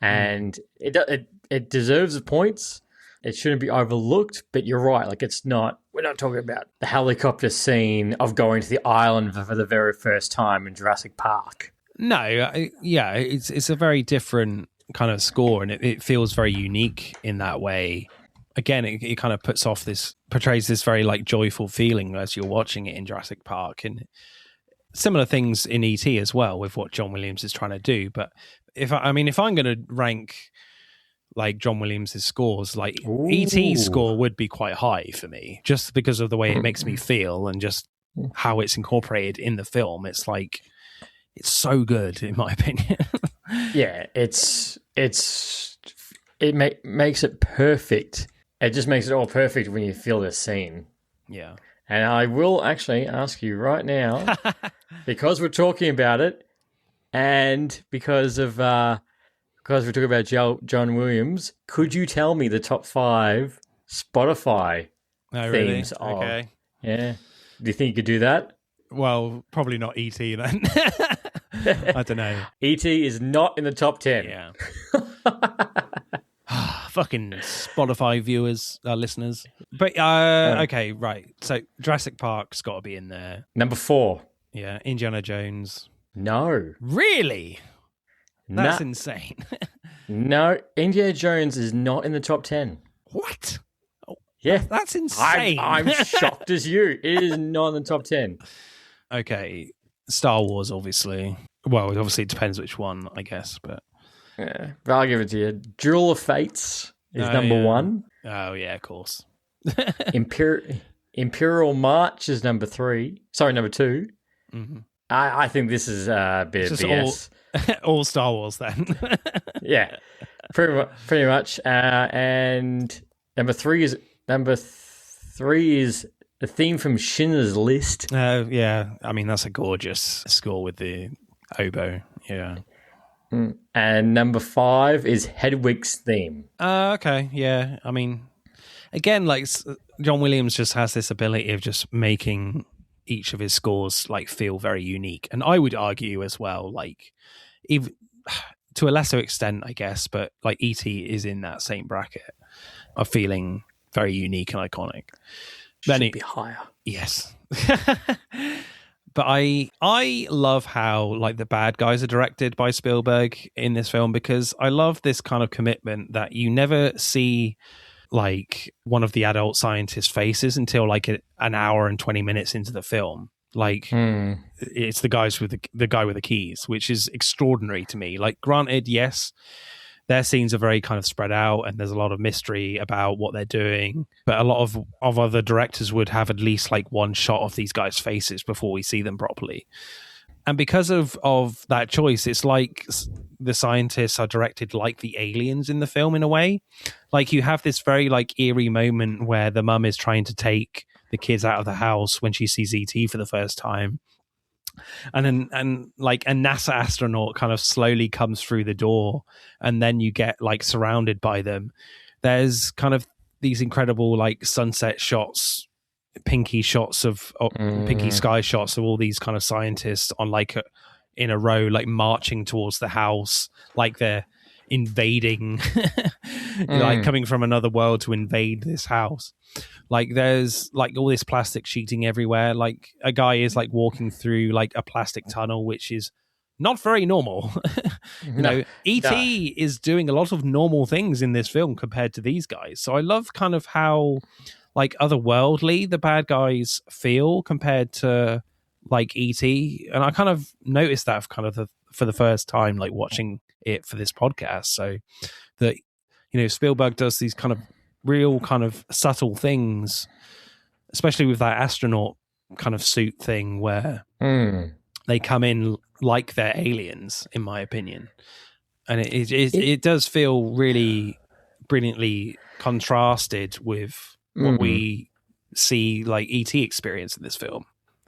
And it deserves the points. It shouldn't be overlooked, but you're right. Like, we're not talking about the helicopter scene of going to the island for the very first time in Jurassic Park. No, it's a very different kind of score, and it feels very unique in that way. Again, it kind of portrays this very like joyful feeling as you're watching it in Jurassic Park, and similar things in E.T. as well with what John Williams is trying to do. But if I'm going to rank like John Williams' scores, like E.T.'s score would be quite high for me, just because of the way it makes me feel and just how it's incorporated in the film. It's like, it's so good in my opinion. Yeah, makes it perfect. It just makes it all perfect when you feel this scene. Yeah. And I will actually ask you right now, because we're talking about it, and because we're talking about John Williams, could you tell me the top 5 Spotify themes? Really? Okay. Yeah. Do you think you could do that? Well, probably not E.T. then. I don't know. E.T. is not in the top 10. Yeah. Fucking Spotify viewers, listeners. But, okay, right. So Jurassic Park's got to be in there. Number 4. Yeah. Indiana Jones. No. Really? That's insane. No, Indiana Jones is not in the top 10. What? Oh, yeah. That's insane. I'm shocked as you. It is not in the top 10. Okay. Star Wars, obviously. Well, obviously it depends which one, I guess, but... Yeah, but I'll give it to you. Duel of Fates is number 1. Oh, yeah, of course. Imperial March is number 2. Mm-hmm. I think this is a bit of BS. All Star Wars, then. Yeah, pretty much. And number 3 is the theme from Schindler's List. Yeah, I mean, that's a gorgeous score with the oboe. Yeah. And number 5 is Hedwig's theme. Okay, yeah. I mean, again, like John Williams just has this ability of just making each of his scores like feel very unique, and I would argue as well, like even to a lesser extent, I guess, but like E.T. is in that same bracket of feeling very unique and iconic. Should be higher. Yes. But I love how like the bad guys are directed by Spielberg in this film, because I love this kind of commitment that you never see like one of the adult scientists' faces until like an hour and 20 minutes into the film. Like it's the guys with the guy with the keys, which is extraordinary to me. Like, granted, yes, their scenes are very kind of spread out and there's a lot of mystery about what they're doing, but a lot of other directors would have at least like one shot of these guys' faces before we see them properly. And because of that choice, it's like the scientists are directed like the aliens in the film in a way. Like, you have this very like eerie moment where the mum is trying to take the kids out of the house when she sees E.T. for the first time. And like a NASA astronaut kind of slowly comes through the door, and then you get like surrounded by them. There's kind of these incredible like sunset shots, pinky sky shots of all these kind of scientists on like in a row, like marching towards the house, like they're invading, like coming from another world to invade this house. Like, there's like all this plastic sheeting everywhere. Like, a guy is like walking through like a plastic tunnel, which is not very normal. You know, E.T. is doing a lot of normal things in this film compared to these guys. So I love kind of how like otherworldly the bad guys feel compared to like E.T. And I kind of noticed that for the first time, like watching it for this podcast. So that, you know, Spielberg does these kind of real kind of subtle things, especially with that astronaut kind of suit thing where they come in like they're aliens, in my opinion. And it does feel really brilliantly contrasted with what we see like E.T. experience in this film.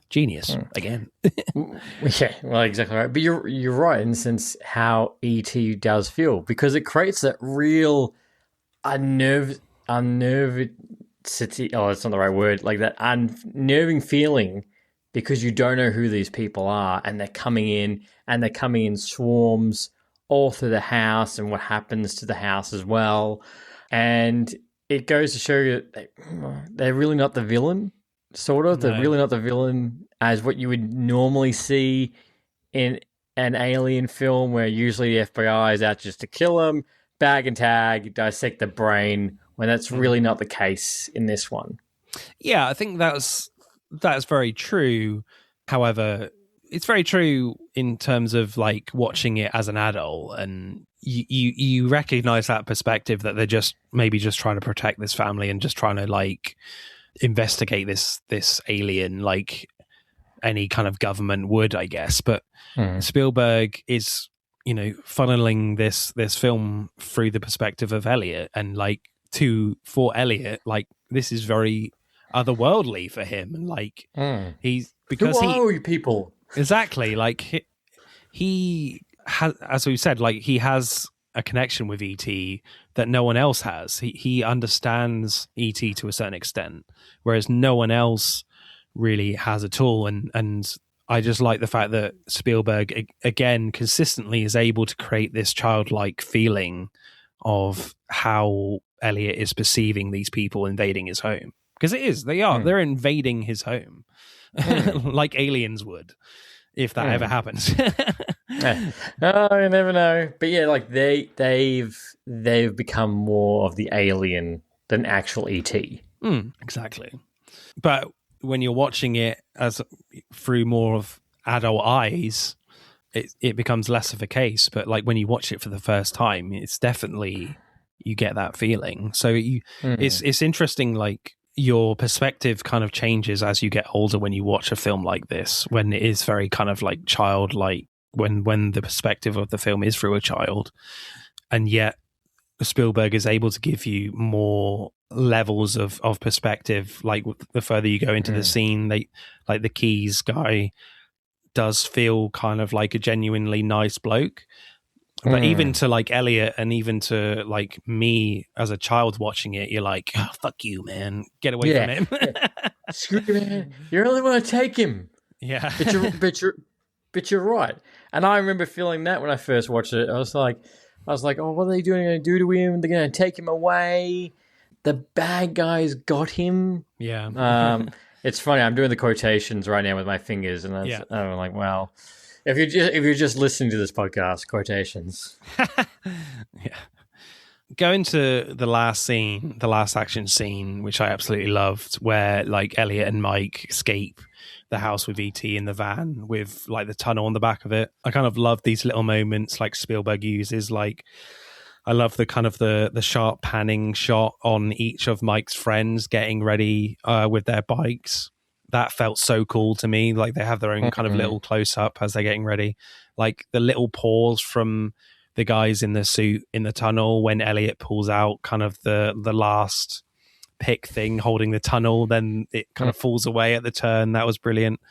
Genius again. Yeah, well, exactly right. But you're right in the sense how E.T. does feel, because it creates that real unnerved city. Oh, it's not the right word. Like that unnerving feeling, because you don't know who these people are, and they're coming in swarms all through the house, and what happens to the house as well. And it goes to show you that they're really not the villain. Sort of. They're really not the villain as what you would normally see in an alien film, where usually the FBI is out just to kill them, bag and tag, dissect the brain, when that's really not the case in this one. Yeah, I think that's very true. However, it's very true in terms of like watching it as an adult, and you recognize that perspective that they're just maybe just trying to protect this family and just trying to like investigate this alien like any kind of government would, I guess. But Spielberg is, funneling this film through the perspective of Elliot, and like for Elliot, like this is very otherworldly for him, and like he's because who are you people? Exactly, like he has, as we said, like he has a connection with E.T. that no one else has. He understands E.T. to a certain extent, whereas no one else really has at all. And I just like the fact that Spielberg, again, consistently is able to create this childlike feeling of how Elliot is perceiving these people invading his home. Because they're invading his home like aliens would, if that ever happens. Oh, you never know. But yeah, like they've become more of the alien than actual ET. Exactly. But when you're watching it as through more of adult eyes, it becomes less of a case. But like when you watch it for the first time, it's definitely, you get that feeling. So it's interesting, like your perspective kind of changes as you get older when you watch a film like this, when it is very kind of like childlike, when the perspective of the film is through a child. And yet Spielberg is able to give you more levels of perspective. Like the further you go into the scene, like the Keys guy does feel kind of like a genuinely nice bloke. But even to like Elliot, and even to like me as a child watching it, you're like, oh, fuck you, man. Get away from him. Screw you, man. You really want to take him. Yeah. But you're right. And I remember feeling that when I first watched it. I was like, oh, what are they going to do to him? They're going to take him away. The bad guys got him. Yeah. It's funny. I'm doing the quotations right now with my fingers, and I'm like, wow. If you're just listening to this podcast, quotations. Yeah. Going to the last action scene, which I absolutely loved, where like Elliot and Mike escape the house with E.T. in the van with like the tunnel on the back of it. I kind of love these little moments like Spielberg uses. Like I love the kind of the sharp panning shot on each of Mike's friends getting ready with their bikes. That felt so cool to me. Like they have their own kind of little close up as they're getting ready. Like the little pause from the guys in the suit in the tunnel when Elliot pulls out kind of the last pick thing holding the tunnel, then it kind of falls away at the turn. That was brilliant.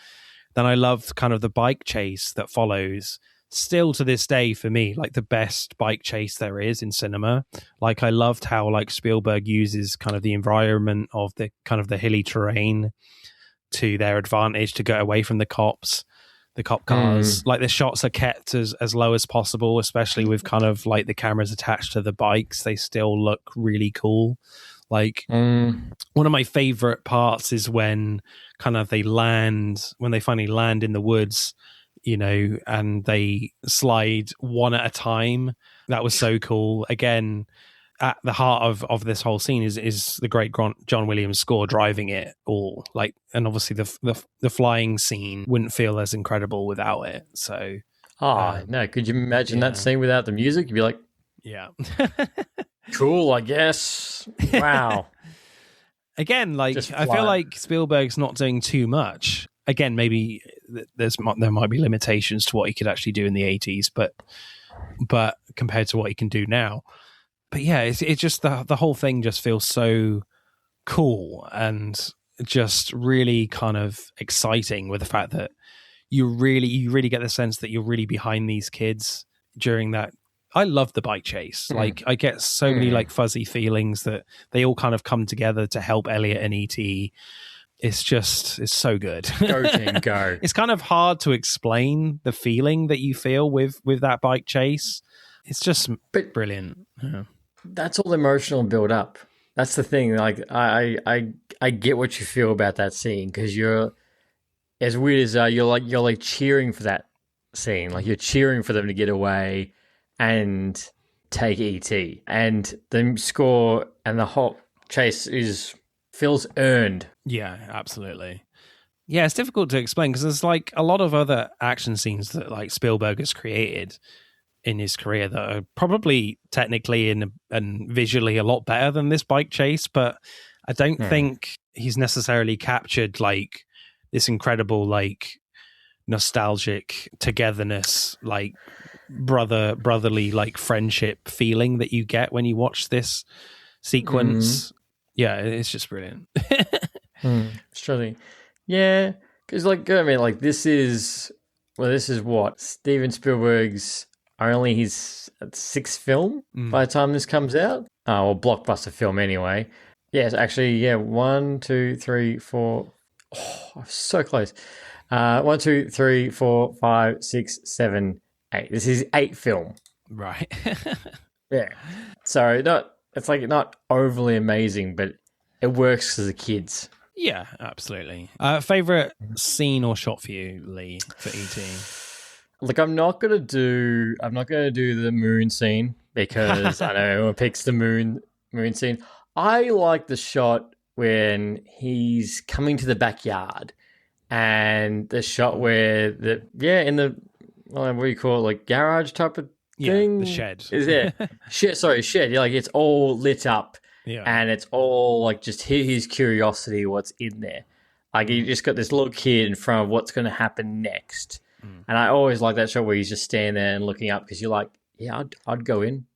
Then I loved kind of the bike chase that follows. Still to this day for me, like the best bike chase there is in cinema. Like I loved how like Spielberg uses kind of the environment of the kind of the hilly terrain to their advantage to get away from the cop cars. Like the shots are kept as low as possible, especially with kind of like the cameras attached to the bikes. They still look really cool. Like one of my favorite parts is when kind of when they finally land in the woods, and they slide one at a time. That was so cool. Again, at the heart of this whole scene is the great John Williams score driving it all. Like, and obviously the flying scene wouldn't feel as incredible without it. So, no, could you imagine that scene without the music? You'd be like, yeah. Cool, I guess. Wow. Again, like Just I feel fly. like Spielberg's not doing too much. Again, maybe there might be limitations to what he could actually do in the 80s, but compared to what he can do now. But yeah, it's just the whole thing just feels so cool and just really kind of exciting with the fact that you really get the sense that you're really behind these kids during that. I love the bike chase. Like I get so many like fuzzy feelings that they all kind of come together to help Elliot and E.T. It's so good. Go team, go. It's kind of hard to explain the feeling that you feel with that bike chase. It's just brilliant. Yeah. That's all emotional build up. That's the thing. Like I get what you feel about that scene because you're as weird as you're like cheering for that scene. Like you're cheering for them to get away and take ET. And the score and the whole chase feels earned. Yeah, absolutely. Yeah, it's difficult to explain because there's like a lot of other action scenes that like Spielberg has created in his career that are probably technically and visually a lot better than this bike chase, but I don't think he's necessarily captured like this incredible like nostalgic togetherness, like brotherly like friendship feeling that you get when you watch this sequence. Yeah, it's just brilliant. It's truly, yeah, because like I mean, like this is what Steven Spielberg's only his sixth film by the time this comes out. Or blockbuster film anyway. Yes, actually, yeah. 1, 2, 3, 4. Oh, I'm so close. 1, 2, 3, 4, 5, 6, 7, 8. This is 8th film. Right. Yeah. So it's like not overly amazing, but it works for the kids. Yeah, absolutely. Favorite scene or shot for you, Leigh, for E.T.? Look, I'm not gonna do the moon scene because I know everyone picks the moon scene. I like the shot when he's coming to the backyard and the shot where in the what do you call it, like garage type of thing? Yeah, the shed. Is it? Shed. Yeah, like it's all lit up. Yeah. And it's all like just his curiosity, what's in there. Like you just got this little kid in front of what's going to happen next. And I always like that shot where he's just standing there and looking up because you're like, yeah, I'd go in.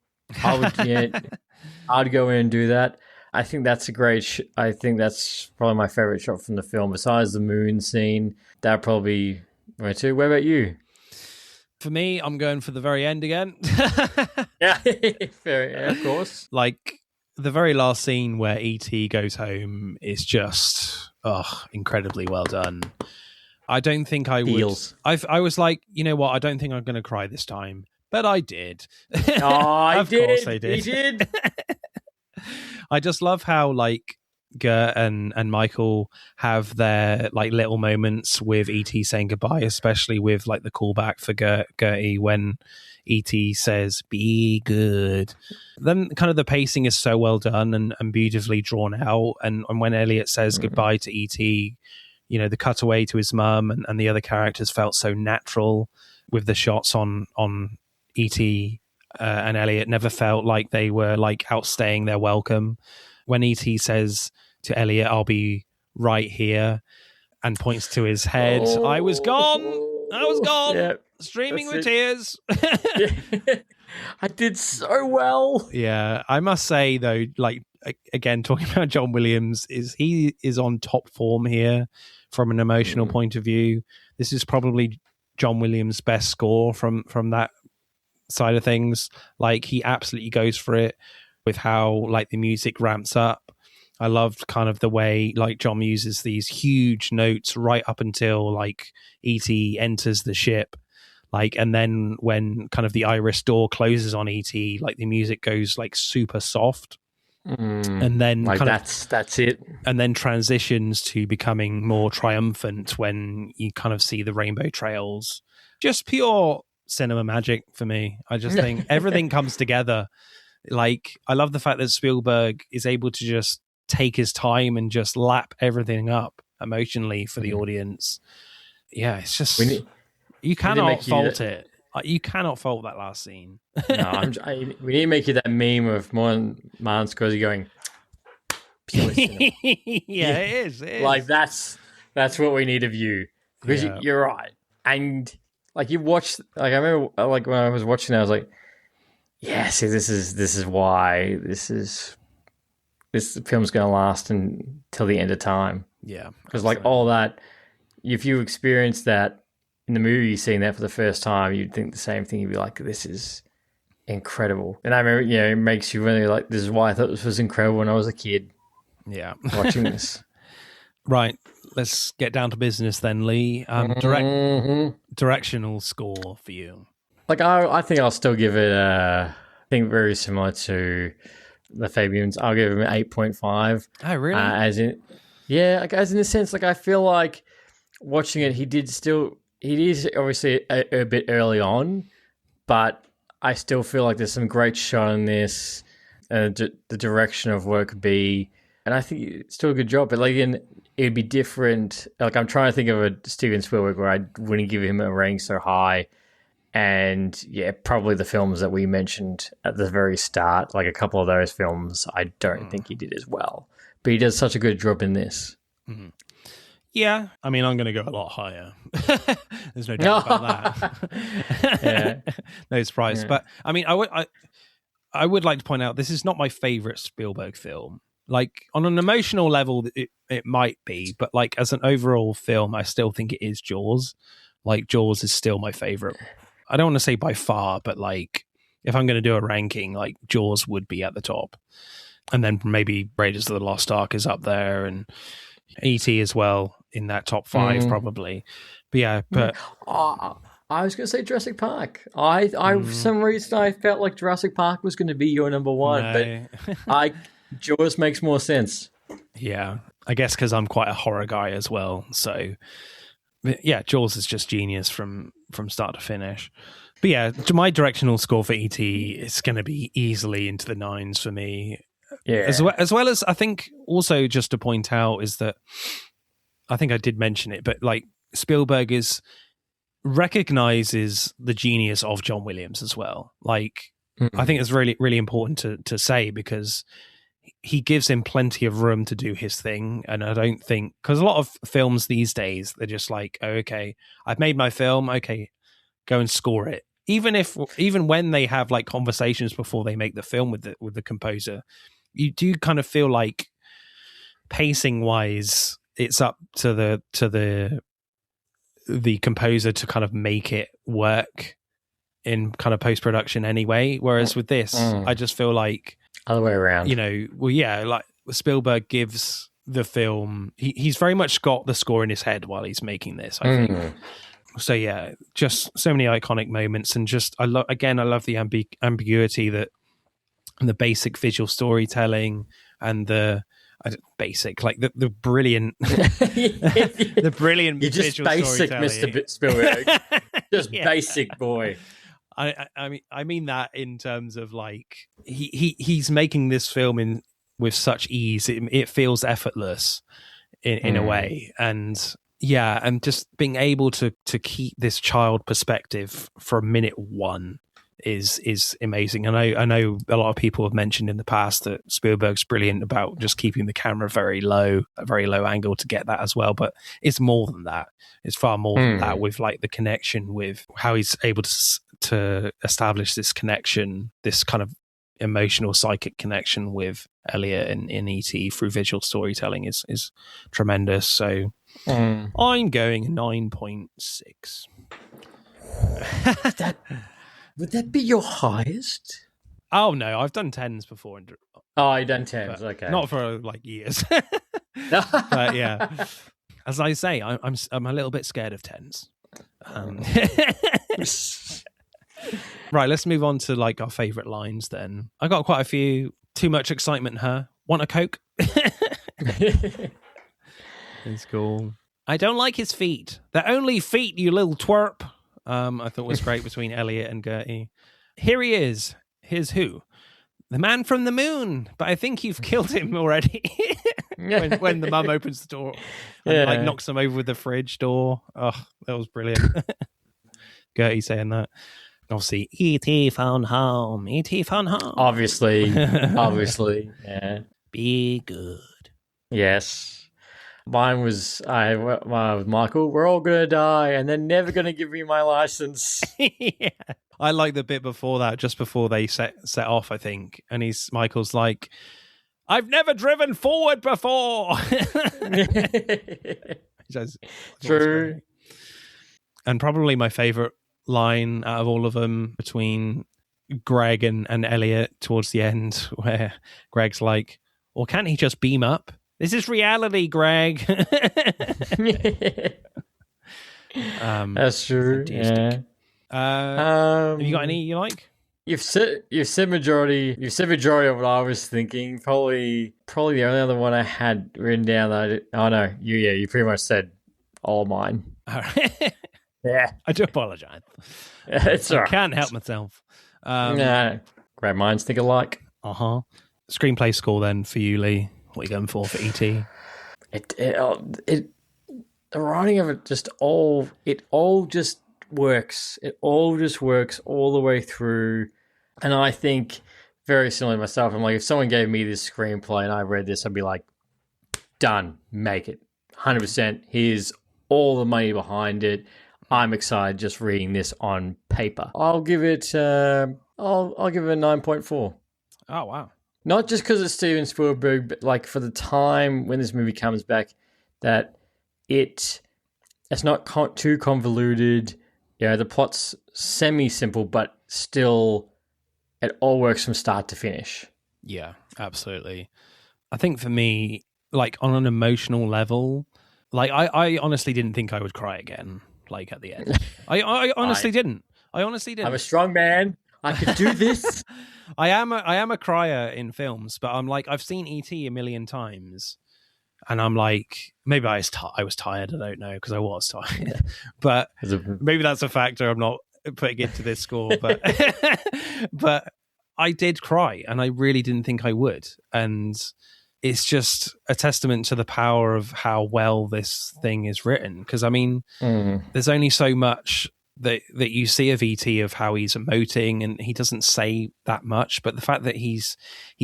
I'd go in and do that. I think that's a great. I think that's probably my favorite shot from the film. Besides the moon scene, that probably went to. Where about you? For me, I'm going for the very end again. Yeah, of course. Like the very last scene where E.T. goes home is just incredibly well done. I don't think I would. I was like, you know what? I don't think I'm going to cry this time, but I did. Oh, of course I did. He did. I just love how like Gert and Michael have their like little moments with E.T. saying goodbye, especially with like the callback for Gertie when E.T. says "be good." Then kind of the pacing is so well done and beautifully drawn out, and when Elliot says goodbye to E.T., you know, the cutaway to his mum and the other characters felt so natural with the shots on E.T. And Elliot never felt like they were like outstaying their welcome. When E.T. says to Elliot, "I'll be right here," and points to his head, I was gone, Yeah, streaming with tears. I did so well. Yeah, I must say though, like again, talking about John Williams, he is on top form here from an emotional point of view. This is probably John Williams' best score from that side of things. Like he absolutely goes for it with how like the music ramps up. I loved kind of the way like John uses these huge notes right up until like E.T. enters the ship. Like, and then when kind of the iris door closes on E.T., like the music goes like super soft. And then like that's it. And then transitions to becoming more triumphant when you kind of see the rainbow trails. Just pure cinema magic for me. I just think everything comes together. Like, I love the fact that Spielberg is able to just take his time and just lap everything up emotionally for the audience. Yeah, it's just you cannot fault it. You cannot fault that last scene. No, we need to make you that meme of Martin Scorsese going, pure cinema. Yeah, it is. Like, that's what we need of you. Because you're right. And, like, you watched... Like, I remember, like, when I was watching it, I was like, yeah, see, this is why this film's going to last until the end of time. Yeah. Because, like, all that... If you experience that in the movie, seeing that for the first time, you'd think the same thing. You'd be like, this is incredible. And I remember, it makes you really like, this is why I thought this was incredible when I was a kid. Yeah. Watching this. Right. Let's get down to business then, Leigh. Directional score for you. Like, I think I'll still give it I think very similar to the Fabians. I'll give him an 8.5. Oh, really? As in the sense, like, I feel like watching it, it is obviously a bit early on, but I still feel like there's some great shot in this, the direction of where it could be, and I think it's still a good job. But like, again, it'd be different. Like, I'm trying to think of a Steven Spielberg where I wouldn't give him a rating so high, and probably the films that we mentioned at the very start, like a couple of those films, I don't think he did as well. But he does such a good job in this. Mm-hmm. Yeah, I mean, I'm going to go a lot higher. There's no doubt about that. No surprise. But I mean, I would like to point out this is not my favorite Spielberg film. Like, on an emotional level, it might be, but like as an overall film, I still think it is Jaws. Like, Jaws is still my favorite. I don't want to say by far, but like, if I'm going to do a ranking, like, Jaws would be at the top, and then maybe Raiders of the Lost Ark is up there, and E.T. as well in that top 5 probably. But I was going to say Jurassic Park. I for some reason I felt like Jurassic Park was going to be your number one, but Jaws makes more sense. Yeah, I guess because I'm quite a horror guy as well. So yeah, Jaws is just genius from start to finish. But yeah, my directional score for E.T. is going to be easily into the 9s for me. Yeah. As well as I think also just to point out is that I think I did mention it, but like Spielberg recognizes the genius of John Williams as well. Like, I think it's really, really important to say, because he gives him plenty of room to do his thing. And I don't think, because a lot of films these days, they're just like, oh, okay, I've made my film. Okay, go and score it. Even when they have like conversations before they make the film with the composer, you do kind of feel like pacing wise, it's up to the composer to kind of make it work in kind of post-production anyway. Whereas with this, I just feel like other way around. Like Spielberg gives the film, he's very much got the score in his head while he's making this, I think. So yeah, just so many iconic moments, and just I love the ambiguity that, and the basic visual storytelling, and the brilliant, the brilliant. You're just basic, Mr. Spielberg. Just basic, boy. I mean that in terms of like he's making this film with such ease. It feels effortless in a way, and just being able to keep this child perspective from minute one is amazing. And I know a lot of people have mentioned in the past that Spielberg's brilliant about just keeping the camera a very low angle to get that as well. But it's more than that. It's far more than that, with like the connection, with how he's able to establish this connection, this kind of emotional psychic connection with Elliot in E.T. through visual storytelling is tremendous. So I'm going 9.6. Would that be your highest? Oh no, I've done 10s before. Oh, you've done 10s, okay. Not for like years. But yeah, as I say, I'm a little bit scared of 10s. Right, let's move on to like our favorite lines then. I got quite a few. Too much excitement, huh? Want a Coke? It's cool. I don't like his feet. They're only feet, you little twerp. I thought was great between Elliot and Gertie. Here he is. Here's who? The man from the moon. But I think you've killed him already. when the mum opens the door and like knocks him over with the fridge door. Oh, that was brilliant. Gertie saying that. Obviously, E.T. found home. E.T. found home. Obviously, yeah. Be good. Yes. Mine was Michael. We're all gonna die, and they're never gonna give me my license. Yeah. I like the bit before that, just before they set off, I think. And Michael's like, I've never driven forward before. True. And probably my favorite line out of all of them, between Greg and Elliot towards the end, where Greg's like, well, can't he just beam up? This is reality, Greg. That's true. Yeah. Have you got any you like? You've said majority of what I was thinking. Probably the only other one I had written down that you pretty much said all mine. All right. Yeah. I do apologize. It's all right. I can't help myself. No. Great minds think alike. Screenplay score then for you, Leigh. What are you going for E.T.? The writing of it just all just works. It all just works all the way through. And I think very similar to myself. I'm like, if someone gave me this screenplay and I read this, I'd be like, done, make it. 100%. Here's all the money behind it. I'm excited just reading this on paper. I'll give it I'll give it a 9.4. Oh, wow. Not just because it's Steven Spielberg, but like for the time when this movie comes back, that it's not too convoluted. Yeah, the plot's semi-simple, but still it all works from start to finish. Yeah, absolutely. I think for me, like on an emotional level, like I honestly didn't think I would cry again, like at the end. I honestly didn't. I'm a strong man. I could do this. I am a crier in films, but I'm like, I've seen E.T. a million times, and I'm like, maybe I was tired. I don't know, because I was tired, but maybe that's a factor I'm not putting into this score. But but I did cry, and I really didn't think I would, and it's just a testament to the power of how well this thing is written. Because I mean, there's only so much that you see of E.T. of how he's emoting, and he doesn't say that much, but the fact that he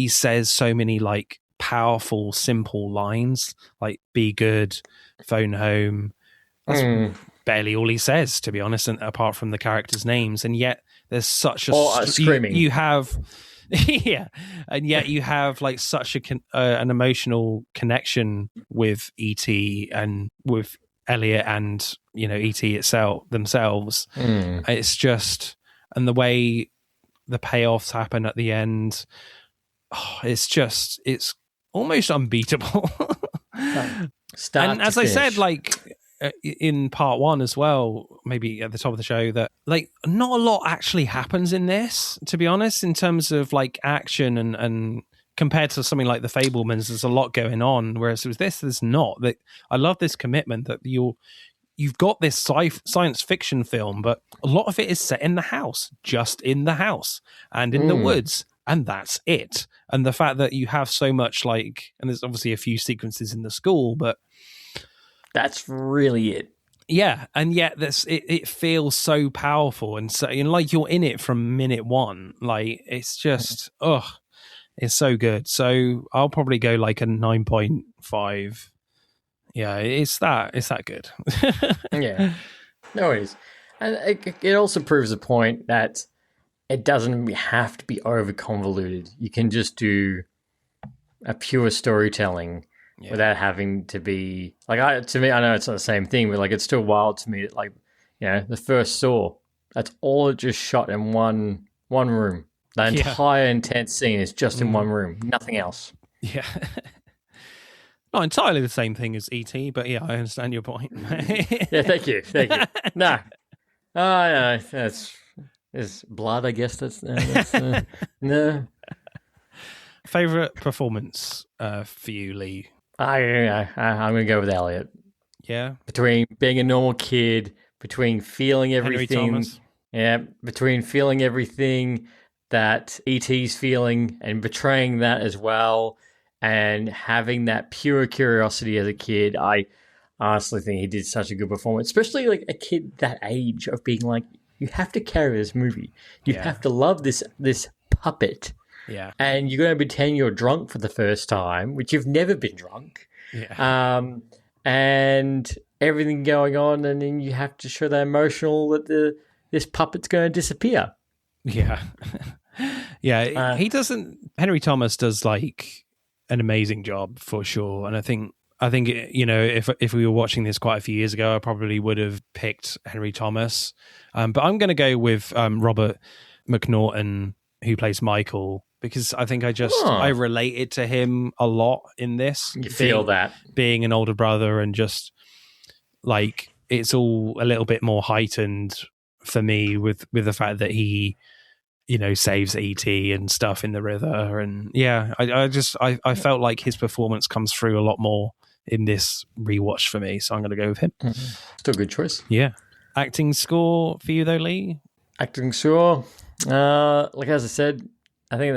says so many like powerful, simple lines, like "be good," "phone home," that's barely all he says, to be honest, and apart from the characters' names. And yet there's such a screaming. You have yeah, and yet you have like such an emotional connection with E.T. and with Elliot and E.T. themselves. It's just, and the way the payoffs happen at the end, it's almost unbeatable. And as I said, like in part one as well, maybe at the top of the show, that like not a lot actually happens in this, to be honest, in terms of like action and compared to something like The Fabelmans, there's a lot going on, whereas with this, there's not. That I love this commitment that you've got this science fiction film, but a lot of it is set in the house, just in the house and in the woods, and that's it. And the fact that you have so much like, and there's obviously a few sequences in the school, but that's really it. Yeah, and yet it feels so powerful, and so like you're in it from minute one. Like it's just it's so good. So I'll probably go like a 9.5. Yeah, it's that good. Yeah, no worries. And it also proves the point that it doesn't have to be over convoluted. You can just do a pure storytelling without having to be like. To me, I know it's not the same thing, but like it's still wild to me that like the first Saw, that's all it just shot in one room. The entire intense scene is just in one room, nothing else. Yeah. Not entirely the same thing as E.T., but yeah, I understand your point. Yeah, thank you. No. Oh, yeah, it's blood, I guess. That's no. Favorite performance for you, Leigh? I'm going to go with Elliot. Yeah? Between being a normal kid, between feeling everything. Henry Thomas. Yeah, between feeling everything that E.T.'s feeling and betraying that as well, and having that pure curiosity as a kid, I honestly think he did such a good performance, especially like a kid that age of being like, you have to carry this movie. You have to love this puppet. Yeah. And you're going to pretend you're drunk for the first time, which you've never been drunk. Yeah. And everything going on, and then you have to show that emotional that this puppet's going to disappear. Yeah. Yeah. Henry Thomas does like an amazing job for sure. And I think, if we were watching this quite a few years ago, I probably would have picked Henry Thomas. But I'm going to go with Robert McNaughton, who plays Michael, because I think I related to him a lot in this. You feel that being an older brother, and just like it's all a little bit more heightened for me with the fact that he, saves E.T. and stuff in the river. And yeah, I felt like his performance comes through a lot more in this rewatch for me. So I'm going to go with him. Still a good choice. Yeah. Acting score for you though, Leigh? Acting score. Like as I said, I think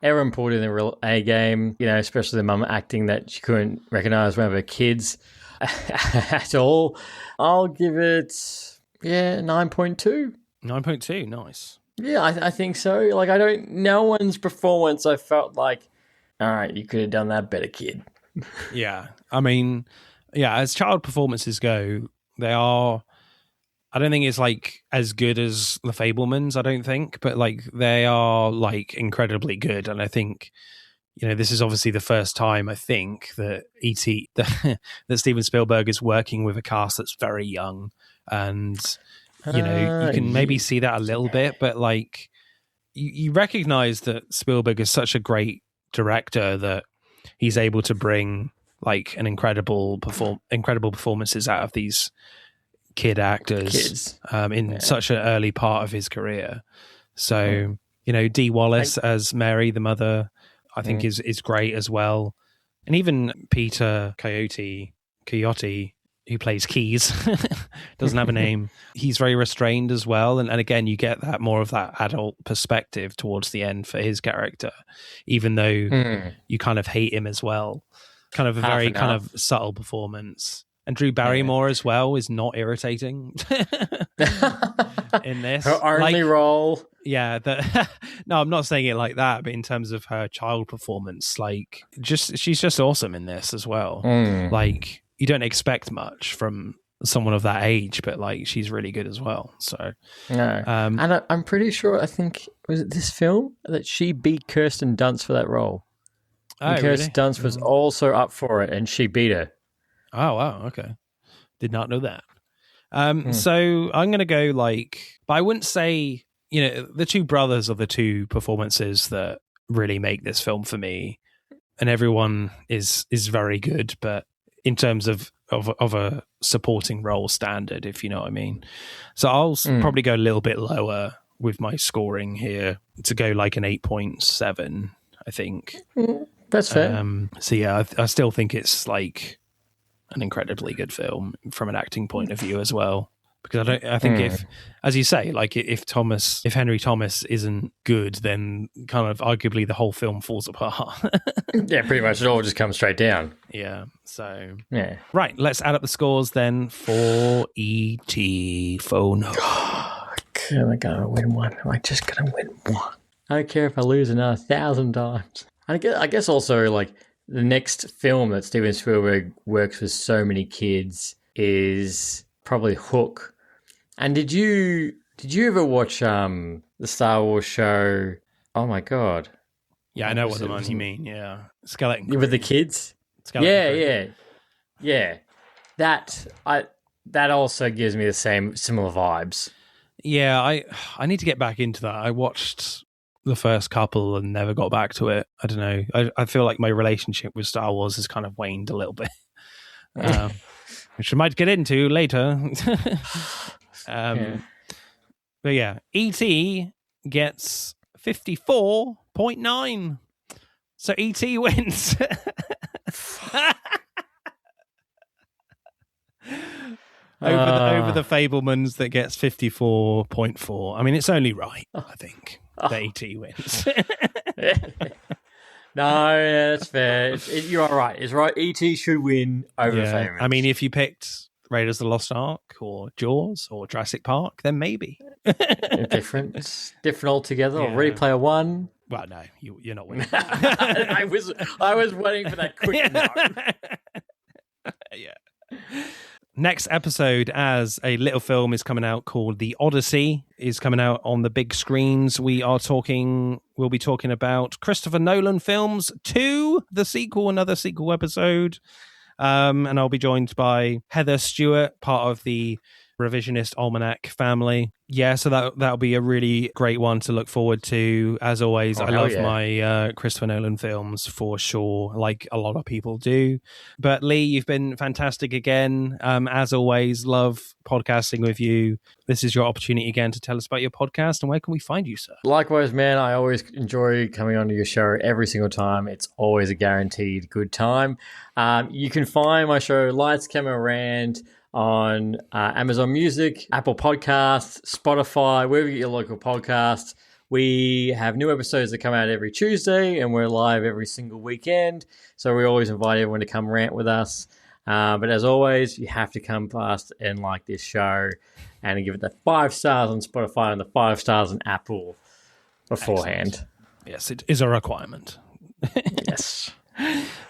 everyone pulled in the real A game, especially the mum acting that she couldn't recognize one of her kids at all. I'll give it, 9.2. 9.2, nice. Yeah, I think so. Like, no one's performance, I felt like, all right, you could have done that better, kid. Yeah. I mean, as child performances go, they are, I don't think it's like as good as The Fabelmans, I don't think, but like they are like incredibly good. And I think, this is obviously the first time I think that that Steven Spielberg is working with a cast that's very young. And, you can maybe see that a little bit, but like you recognize that Spielberg is such a great director that he's able to bring like an incredible performances out of these kid actors in such an early part of his career. So, Dee Wallace as Mary, the mother, I think is great as well. And even Peter Coyote, who plays Keys, doesn't have a name. He's very restrained as well. And again, you get that more of that adult perspective towards the end for his character, even though you kind of hate him as well. Kind of a very kind of subtle performance. And Drew Barrymore as well is not irritating in this. Her only role. Yeah. No, I'm not saying it like that, but in terms of her child performance, like she's just awesome in this as well. Like you don't expect much from someone of that age, but like she's really good as well. So no. And I'm pretty sure, I think, was it this film that she beat Kirsten Dunst for that role? And Kirsten Dunst was also up for it, and she beat her. Oh, wow. Okay. Did not know that. So I'm going to go but I wouldn't say, the two brothers are the two performances that really make this film for me. And everyone is very good, but in terms of a supporting role standard, if you know what I mean. So I'll probably go a little bit lower with my scoring here to go like an 8.7, I think. That's fair. So yeah, I still think it's like an incredibly good film from an acting point of view as well, because I think if, as you say, like if Henry Thomas isn't good, then kind of arguably the whole film falls apart. Yeah, pretty much it all just comes straight down. Yeah. So right, let's add up the scores then for E.T. Phone. Am I gonna win one? Am I just gonna win one? I don't care if I lose another 1,000 times. I guess also like the next film that Steven Spielberg works with so many kids is probably Hook. And did you ever watch the Star Wars show? Oh my god! Yeah, I know what the one you mean. Yeah, Skeleton Crew. With the kids. Yeah. That also gives me the similar vibes. Yeah, I need to get back into that. I watched the first couple and never got back to it. I don't know. I feel like my relationship with Star Wars has kind of waned a little bit, which I might get into later. But yeah, E.T. gets 54.9. So E.T. wins. Over the Fabelmans that gets 54.4. I mean, it's only right, I think, that E.T. wins. No, that's fair. You are right. It's right. E.T. should win over Fabelmans. I mean, if you picked Raiders of the Lost Ark or Jaws or Jurassic Park, then maybe. different altogether. Yeah. Or Ready Player One. Well, no, you're not winning. I was waiting for that quick no. Yeah. Next episode, as a little film is coming out called The Odyssey, is coming out on the big screens. We'll be talking about Christopher Nolan films 2, the sequel, another sequel episode. And I'll be joined by Heather Stewart, part of the Revisionist Almanac family. Yeah, so that'll be a really great one to look forward to. As always, I love my Christopher Nolan films for sure, like a lot of people do. But Leigh, you've been fantastic again. As always, love podcasting with you. This is your opportunity again to tell us about your podcast and where can we find you, sir? Likewise, man. I always enjoy coming onto your show every single time. It's always a guaranteed good time. You can find my show, Lights Camera Rant, on Amazon Music, Apple Podcasts, Spotify, wherever you get your local podcasts. We have new episodes that come out every Tuesday, and we're live every single weekend. So we always invite everyone to come rant with us. But as always, you have to come past and like this show and give it the 5 stars on Spotify and the 5 stars on Apple beforehand. Excellent. Yes, it is a requirement. Yes.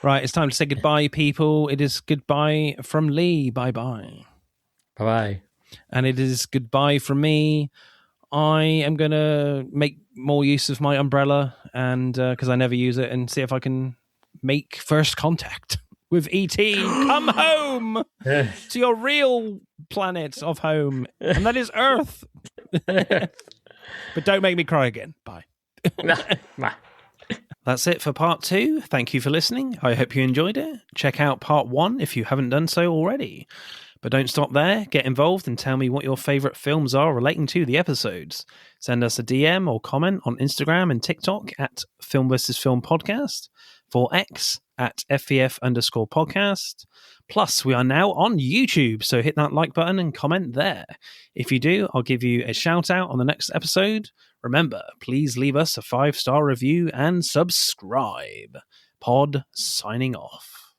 Right, it's time to say goodbye, people. It is goodbye from Leigh. Bye-bye. Bye-bye. And it is goodbye from me. I am going to make more use of my umbrella, and because I never use it, and see if I can make first contact with E.T. Come home to your real planet of home, and that is Earth. But don't make me cry again. Bye. Nah. That's it for part 2. Thank you for listening. I hope you enjoyed it. Check out part 1 if you haven't done so already. But don't stop there. Get involved and tell me what your favourite films are relating to the episodes. Send us a DM or comment on Instagram and TikTok at Film vs. Film Podcast, for X at FVF_podcast. Plus, we are now on YouTube, so hit that like button and comment there. If you do, I'll give you a shout out on the next episode. Remember, please leave us a 5-star review and subscribe. Pod signing off.